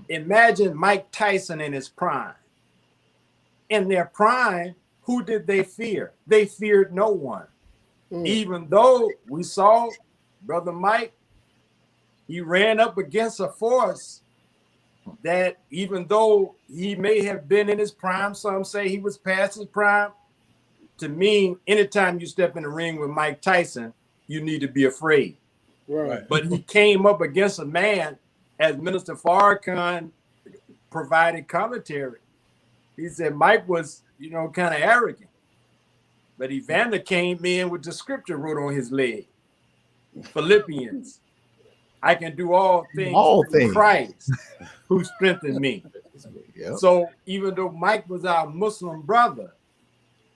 Imagine Mike Tyson in his prime. In their prime, who did they fear? They feared no one. Even though we saw Brother Mike, he ran up against a force that, even though he may have been in his prime, some say he was past his prime. To me, anytime you step in the ring with Mike Tyson, you need to be afraid. Right. But he came up against a man, as Minister Farrakhan provided commentary. He said Mike was, you know, kind of arrogant. But Evander came in with the scripture wrote on his leg. Philippians. I can do all things through Christ who strengthened me. Yep. So even though Mike was our Muslim brother,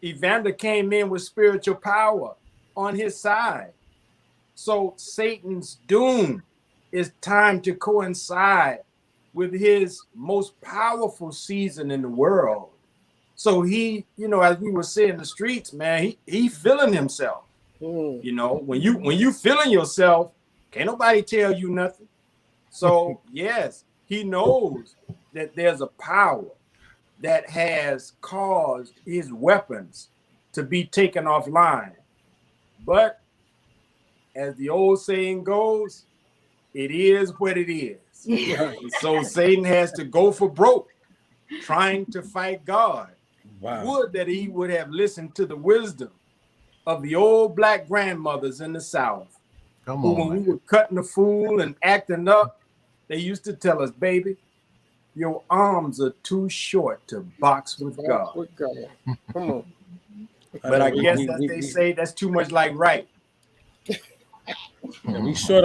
Evander came in with spiritual power on his side. So Satan's doom is timed to coincide with his most powerful season in the world. So he, you know, as we were saying in the streets, man, he feeling himself. You know, when you feeling yourself, can't nobody tell you nothing. So yes, He knows that there's a power that has caused his weapons to be taken offline. But as the old saying goes, it is what it is. And so Satan has to go for broke trying to fight God. Wow. Would that he would have listened to the wisdom of the old black grandmothers in the South. Come Who, on, when man. we were cutting the fool and acting up, they used to tell us, baby, your arms are too short to box with God. With God. Come on. But I guess as they say, that's too much like right. We short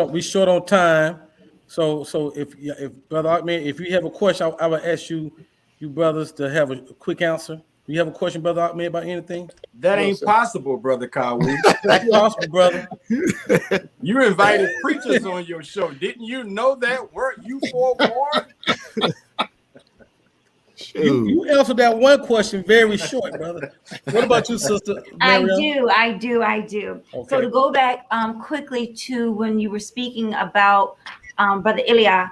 on time. So if Brother Ahmed, if you have a question, I would ask you brothers to have a quick answer. Do you have a question, Brother Ahmed, about anything? That No, ain't sir. possible, Brother Kawi. That's possible, brother. You invited preachers on your show. Didn't you know that? Weren't you forewarned? You answered that one question very short, brother. What about you, Sister Mariam? I do. Okay. So to go back quickly to when you were speaking about Brother Ilya,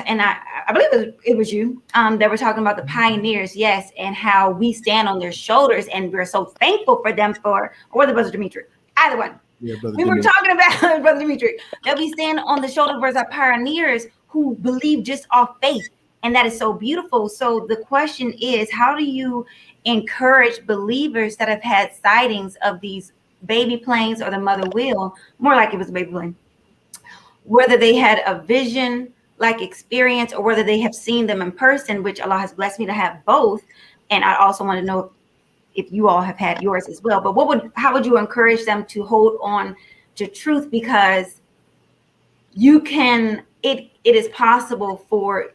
and I believe it was you that were talking about the pioneers, yes, and how we stand on their shoulders, and we're so thankful for them or the Brother Dimitri, either one. Yeah, Brother We were Dimitri. talking about Brother Dimitri, that we stand on the shoulders of our pioneers who believe just off faith. And that is so beautiful. So the question is, how do you encourage believers that have had sightings of these baby planes or the mother wheel, more like it was a baby plane, whether they had a vision like experience or whether they have seen them in person, which Allah has blessed me to have both. And I also want to know if you all have had yours as well. But how would you encourage them to hold on to truth? Because it is possible for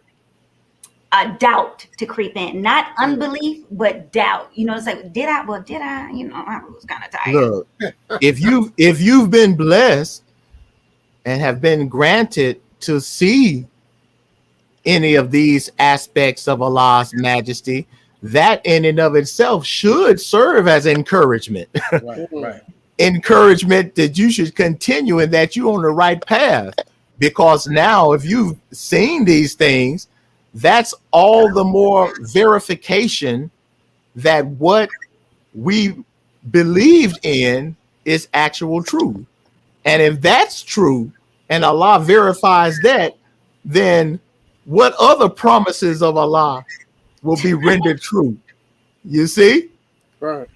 doubt to creep in, not unbelief, but doubt. You know, it's like, did I? You know, I was kind of tired. Look, if you've been blessed and have been granted to see any of these aspects of Allah's majesty, that in and of itself should serve as encouragement. Right. Encouragement that you should continue and that you're on the right path. Because now, if you've seen these things, that's all the more verification that what we believed in is actual truth. And if that's true, and Allah verifies that, then what other promises of Allah will be rendered true? You see? Right.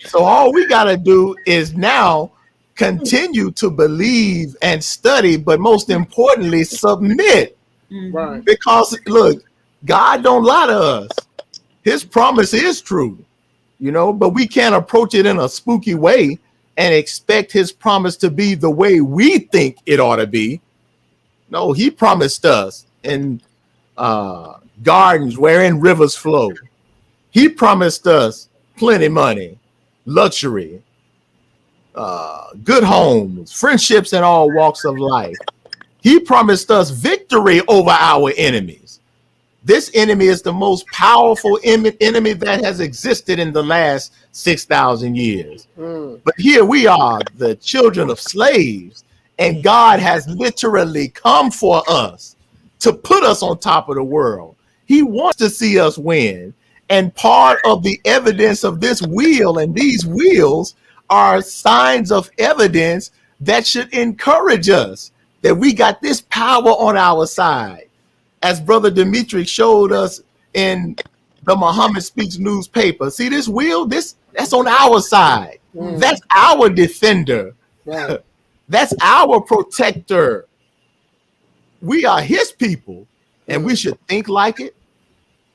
So all we got to do is now continue to believe and study, but most importantly, submit. Right. Because look, God don't lie to us. His promise is true, you know, but we can't approach it in a spooky way and expect his promise to be the way we think it ought to be. No, he promised us in gardens wherein rivers flow. He promised us plenty money, luxury, good homes, friendships in all walks of life. He promised us victory over our enemies. This enemy is the most powerful enemy that has existed in the last 6,000 years. But here we are, the children of slaves, and God has literally come for us to put us on top of the world. He wants to see us win. And part of the evidence of this wheel and these wheels are signs of evidence that should encourage us that we got this power on our side. As Brother Dimitri showed us in the Muhammad Speaks newspaper. See this wheel? That's on our side. That's our defender. Right. That's our protector. We are his people, and we should think like it.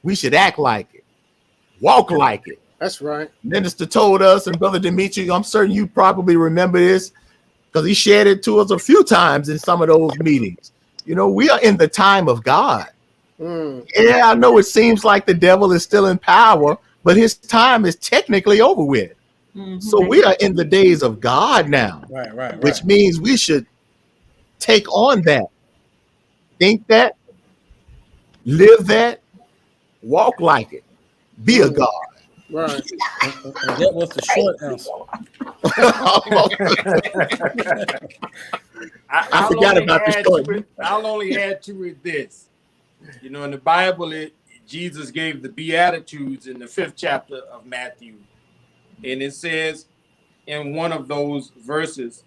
We should act like it. Walk like it. That's right. Minister told us, and Brother Dimitri, I'm certain you probably remember this because he shared it to us a few times in some of those meetings. You know, we are in the time of God. Yeah, I know it seems like the devil is still in power, but his time is technically over with. So we are in the days of God now, Right. which means we should take on that, think that, live that, walk like it, be a God. Right. And that was the short answer. I forgot about the short. I'll only add to it this. You know, in the Bible, Jesus gave the Beatitudes in the 5th chapter of Matthew. And it says in one of those verses,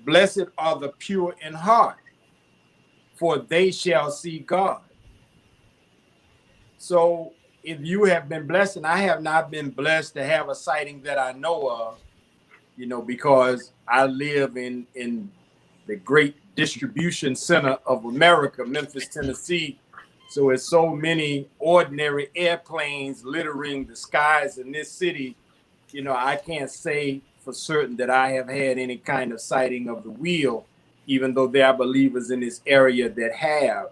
blessed are the pure in heart, for they shall see God. So if you have been blessed, and I have not been blessed to have a sighting that I know of, you know, because I live in the great distribution center of America, Memphis, Tennessee. So it's so many ordinary airplanes littering the skies in this city. You know, I can't say for certain that I have had any kind of sighting of the wheel, even though there are believers in this area that have.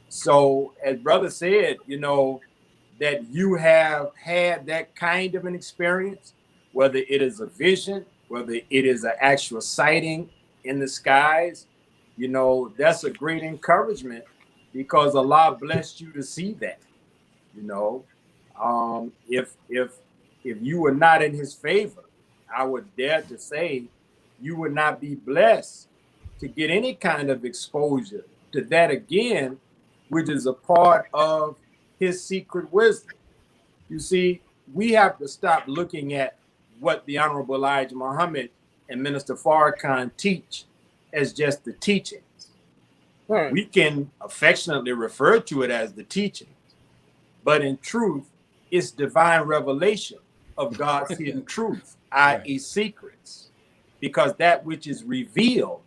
So as brother said, you know, that you have had that kind of an experience, whether it is a vision, whether it is an actual sighting in the skies, you know, that's a great encouragement because Allah blessed you to see that. You know, if you were not in his favor, I would dare to say you would not be blessed to get any kind of exposure to that again, which is a part of his secret wisdom. You see, we have to stop looking at what the Honorable Elijah Muhammad and Minister Farrakhan teach as just the teachings. Right. We can affectionately refer to it as the teachings, but in truth, it's divine revelation of God's hidden truth, i.e. secrets, because that which is revealed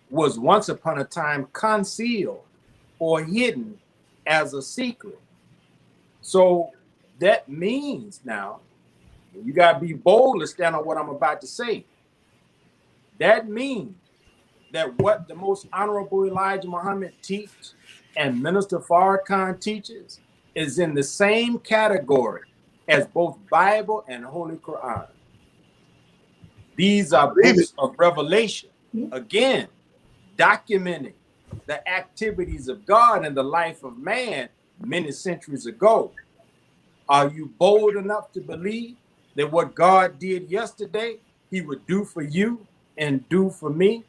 was once upon a time concealed or hidden as a secret. So that means now, you got to be bold to stand on what I'm about to say. That means that what the most honorable Elijah Muhammad teach and Minister Farrakhan teaches is in the same category as both Bible and Holy Quran. These are books of revelation, again, documenting the activities of God in the life of man many centuries ago. Are you bold enough to believe that what God did yesterday, he would do for you and do for me?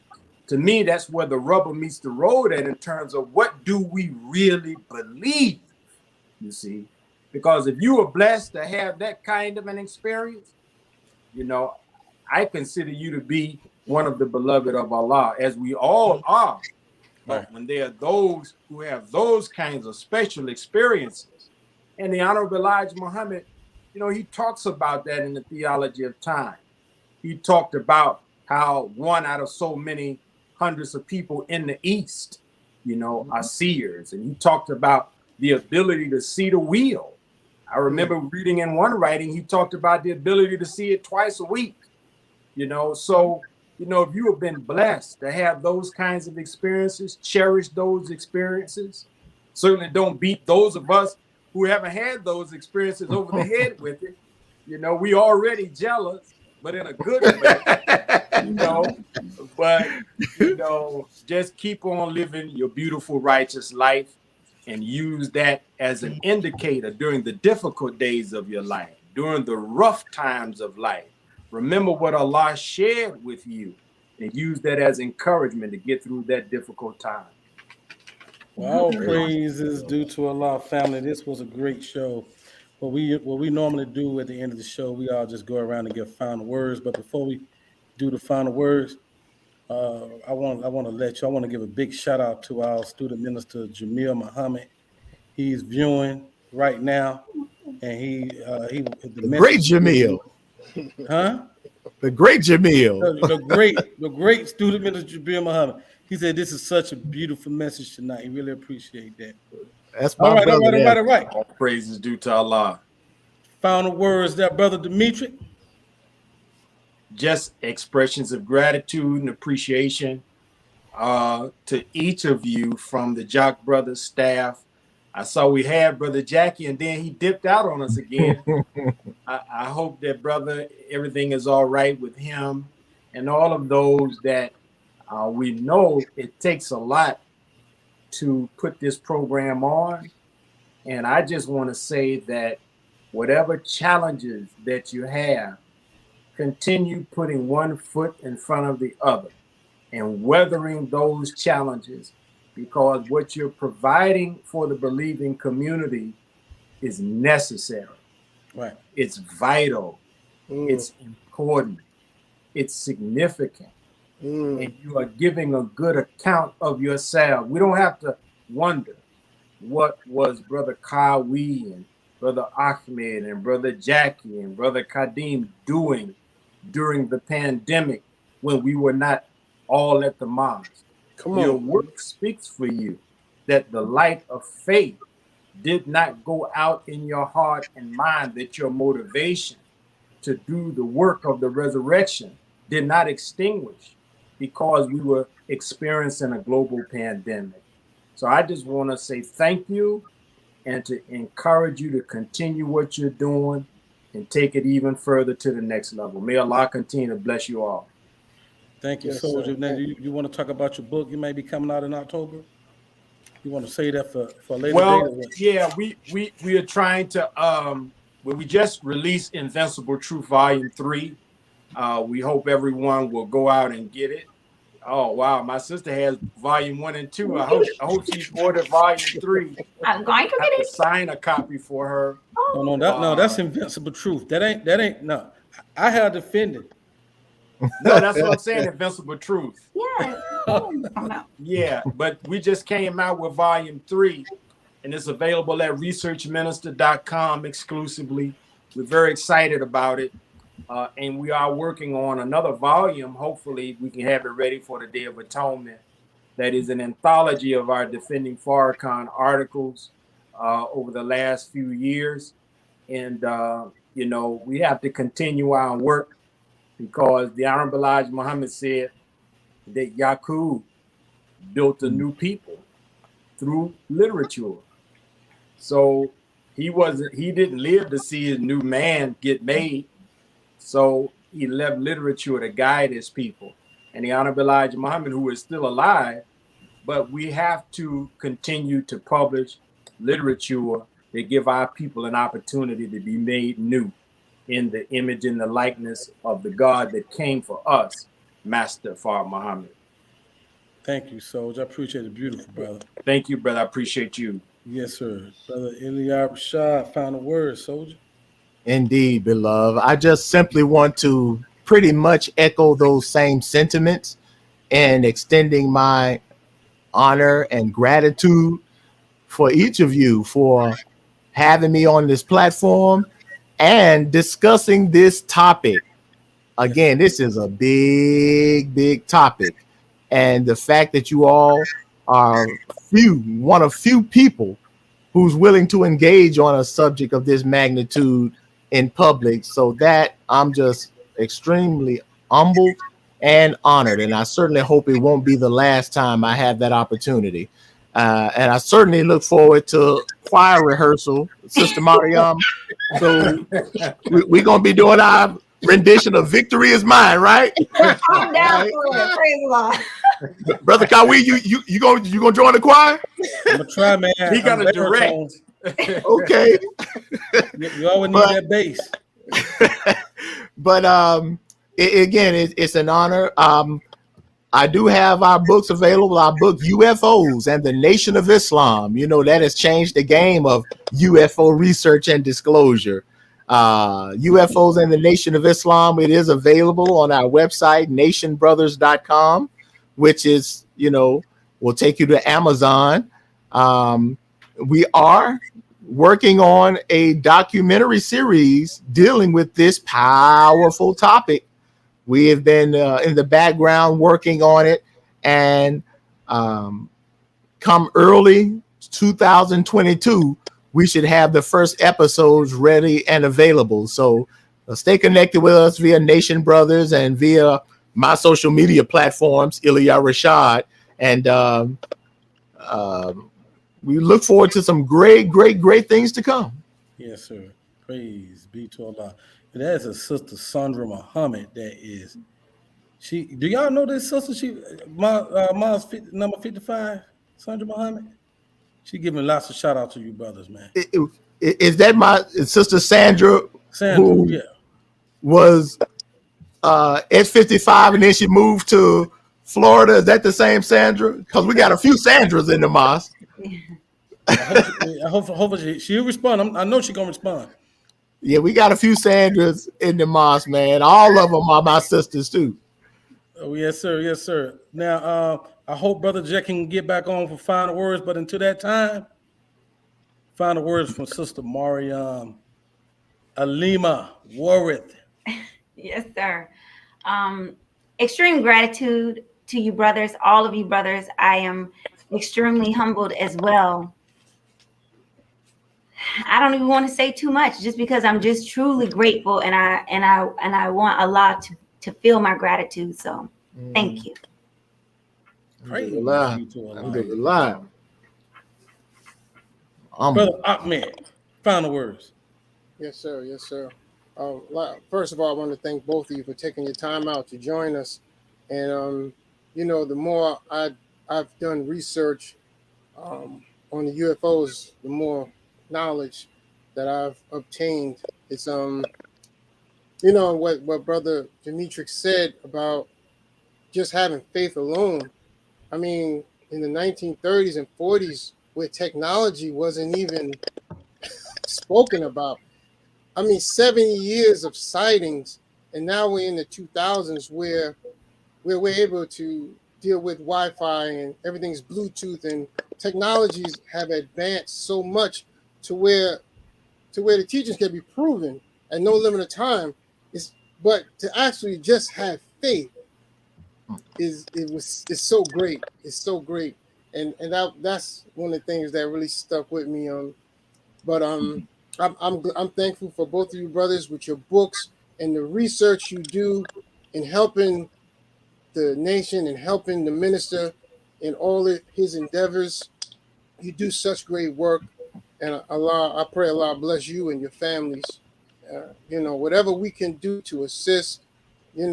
To me, that's where the rubber meets the road at in terms of what do we really believe, you see? Because if you are blessed to have that kind of an experience, you know, I consider you to be one of the beloved of Allah, as we all are. But when there are those who have those kinds of special experiences, and the Honorable Elijah Muhammad, you know, he talks about that in the Theology of Time. He talked about how one out of so many hundreds of people in the East, you know, are seers. And he talked about the ability to see the wheel. I remember reading in one writing, he talked about the ability to see it twice a week, you know. So, you know, if you have been blessed to have those kinds of experiences, cherish those experiences. Certainly don't beat those of us who haven't had those experiences over the head with it. You know, we already jealous, but in a good way, you know. But, you know, just keep on living your beautiful, righteous life and use that as an indicator during the difficult days of your life, during the rough times of life. Remember what Allah shared with you and use that as encouragement to get through that difficult time. Well, all praise is due to Allah, family. This was a great show. What we normally do at the end of the show, we all just go around and give final words. But before we do the final words, I want to give a big shout out to our student minister Jamil Muhammad. He's viewing right now, and the great Jamil, the great Jamil, the great student minister Jamil Muhammad. He said this is such a beautiful message tonight. He really appreciate that. That's my brother. All right. All praise is due to Allah. Final words there, Brother Dimitri. Just expressions of gratitude and appreciation to each of you from the JAKQ Brothers staff. I saw we had Brother Jackie, and then he dipped out on us again. I hope that, brother, everything is all right with him and all of those that we know it takes a lot to put this program on. And I just want to say that whatever challenges that you have, continue putting one foot in front of the other and weathering those challenges because what you're providing for the believing community is necessary. Right. It's vital. It's important. It's significant. And you are giving a good account of yourself. We don't have to wonder what was Brother Kawi and Brother Ahmed and Brother Jackie and Brother Kadim doing during the pandemic when we were not all at the mosque. Your work speaks for you that the light of faith did not go out in your heart and mind, that your motivation to do the work of the resurrection did not extinguish because we were experiencing a global pandemic. So I just want to say thank you and to encourage you to continue what you're doing and take it even further to the next level. May Allah continue to bless you all. Thank you, Soldier. Now, you want to talk about your book? You may be coming out in October. You want to say that for a later date? Yeah, we are trying to. We just released Invincible Truth Volume 3. We hope everyone will go out and get it. Oh wow, my sister has Volume 1 and 2. I hope she ordered Volume 3. I'm going to get it. Sign a copy for her. No, that's Invincible Truth. That ain't no. I have defended. No, that's what I'm saying. Invincible Truth. Yeah. Yeah, but we just came out with Volume 3, and it's available at researchminister.com exclusively. We're very excited about it, and we are working on another volume. Hopefully, we can have it ready for the Day of Atonement. That is an anthology of our Defending Farrakhan articles over the last few years, and we have to continue our work, because the Honorable Elijah Muhammad said that JAKQ built a new people through literature. So he didn't live to see his new man get made. So he left literature to guide his people. And the Honorable Elijah Muhammad, who is still alive, but we have to continue to publish literature that give our people an opportunity to be made new in the image and the likeness of the God that came for us, Master Fard Muhammad. Thank you, Soldier. I appreciate it. Beautiful, brother. Thank you, brother. I appreciate you. Yes, sir. Brother Ilya Rashad, final word, Soldier. Indeed, beloved. I just simply want to pretty much echo those same sentiments and extending my honor and gratitude for each of you for having me on this platform and discussing this topic. Again, this is a big topic. And the fact that you all are one of few people who's willing to engage on a subject of this magnitude in public. So that I'm just extremely humbled and honored. And I certainly hope it won't be the last time I have that opportunity. And I certainly look forward to choir rehearsal, Sister Mariam. So we're going to be doing our rendition of Victory Is Mine, right? I'm down for it. Praise the Lord. Brother Kawi, you gonna join the choir? I'm gonna try, man. He got to direct. Okay. You always need that bass. But again, it's an honor. I do have our books available. Our book UFOs and the Nation of Islam. You know, that has changed the game of UFO research and disclosure. UFOs and the Nation of Islam. It is available on our website, nationbrothers.com, which is, will take you to Amazon. We are working on a documentary series dealing with this powerful topic. We have been in the background working on it, and come early 2022, we should have the first episodes ready and available. So stay connected with us via Nation Brothers and via my social media platforms, Ilya Rashad. And we look forward to some great things to come. Yes, sir. Praise be to Allah. And that is a sister, Sandra Muhammad. That is. Do y'all know this sister? Mom's number 55, Sandra Muhammad. She giving lots of shout out to you brothers, man. Is that my sister Sandra who was at 55 and then she moved to Florida, is that the same Sandra? Because we got a few Sandras in the mosque. I hope she'll respond. I know she's gonna respond. Yeah, we got a few Sandras in the mosque, man. All of them are my sisters too. Oh, yes, sir. Yes, sir. Now, I hope Brother Jack can get back on for final words, but until that time, final words from Sister Mariam Alima Warith. Yes, sir. Extreme gratitude to you, brothers, all of you brothers. I am extremely humbled as well. I don't even want to say too much, just because I'm just truly grateful, and I want Allah to feel my gratitude. So thank you. Alhamdulillah. Brother Ahmed, final words. Yes, sir. Yes, sir. First of all, I want to thank both of you for taking your time out to join us. And the more I've done research on the UFOs, the more knowledge that I've obtained. It's what Brother Demetric said about just having faith alone. I mean, in the 1930s and 40s, where technology wasn't even spoken about. I mean, 70 years of sightings, and now we're in the 2000s where we're able to deal with Wi-Fi and everything's Bluetooth, and technologies have advanced so much to where the teachings can be proven at no limit of time. But to actually just have faith is so great. It's so great, and that's one of the things that really stuck with me. But I'm thankful for both of you brothers with your books and the research you do in helping the nation and helping the minister in all of his endeavors. You do such great work, and I pray Allah bless you and your families. Whatever we can do to assist, in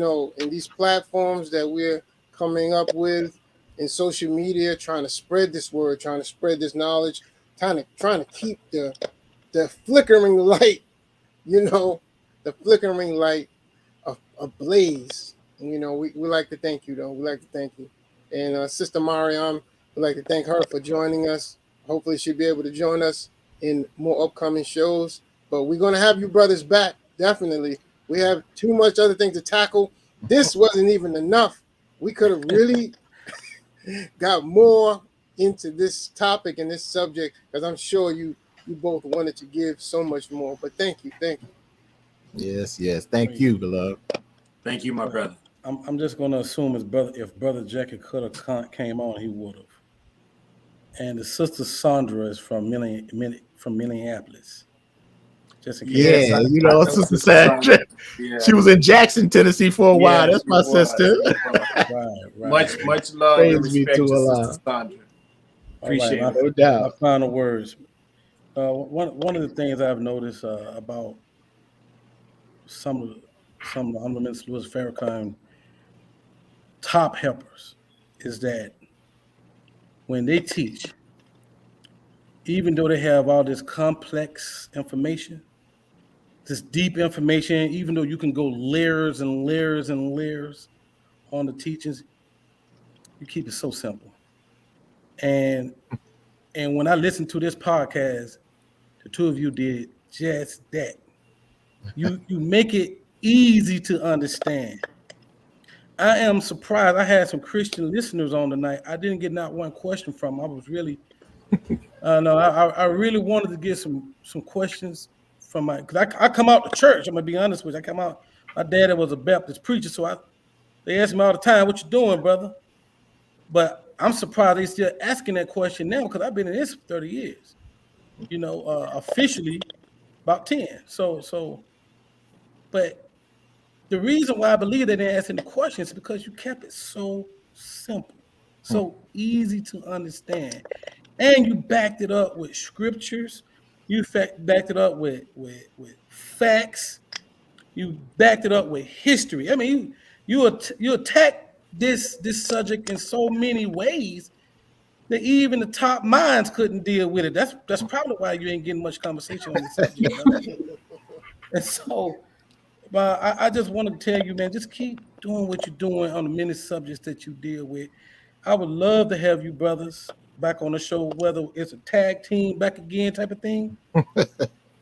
these platforms that we're coming up with in social media, trying to spread this word, trying to spread this knowledge, trying to keep the flickering light, the flickering light ablaze. And, we like to thank you, though. We like to thank you. And Sister Mariam, we'd like to thank her for joining us. Hopefully she'll be able to join us in more upcoming shows. But we're going to have you brothers back, definitely. We have too much other things to tackle. This wasn't even enough. We could have really got more into this topic and this subject, because I'm sure you both wanted to give so much more. But thank you. Yes. Thank you, beloved. Thank you, my brother. I'm just going to assume if Brother Jackie could have came on, he would have. And the Sister Sandra is from Minneapolis. Just in case. Yeah, Sister Sandra. Yeah. She was in Jackson, Tennessee for a while. That's my sister. Right. Much love Praise and respect be to to Allah. Sister Sandra. All Appreciate right, it. No doubt. My final words. One of the things I've noticed about some of the Honorable Minister Louis Farrakhan top helpers is that when they teach, even though they have all this complex information, this deep information, even though you can go layers and layers and layers on the teachings, you keep it so simple. And when I listened to this podcast, the two of you did just that. You make it easy to understand. I am surprised. I had some Christian listeners on tonight. I didn't get not one question from them. I was really, I really wanted to get some questions from because I come out to church. I'm gonna be honest with you. I come out. My daddy was a Baptist preacher, so they ask me all the time, "What you doing, brother?" But I'm surprised they still asking that question now, because I've been in this for 30 years. Officially about 10. So, but the reason why I believe they didn't ask any questions is because you kept it so simple, so easy to understand, and you backed it up with scriptures. You backed it up with facts. You backed it up with history. I mean, you attack this subject in so many ways that even the top minds couldn't deal with it. That's probably why you ain't getting much conversation on the subject. And so, but I just want to tell you, man, just keep doing what you're doing on the many subjects that you deal with. I would love to have you brothers back on the show, whether it's a tag team back again type of thing,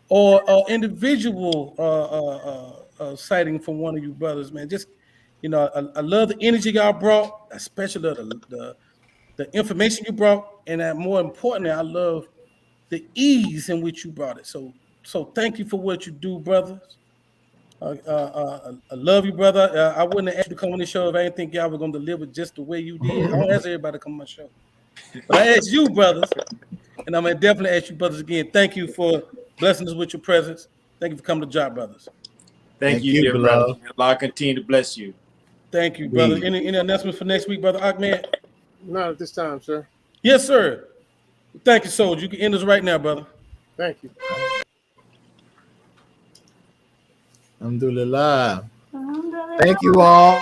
or individual sighting from one of you brothers, man. Just, you know, I love the energy y'all brought, especially the information you brought, and more importantly, I love the ease in which you brought it. So thank you for what you do, brothers. I love you, brother. I wouldn't have asked you to come on the show if I didn't think y'all were going to deliver just the way you did. I don't ask everybody to come on my show, but I asked you, brothers, and I'm going to definitely ask you, brothers, again. Thank you for blessing us with your presence. Thank you for coming to JAKQ Brothers. Thank you, dear brother. Allah continue to bless you. Thank you, brother. Any announcements for next week, brother Ahmed? Not at this time, sir. Yes, sir. Thank you, Soldier. You can end us right now, brother. Thank you. Alhamdulillah. Thank you all.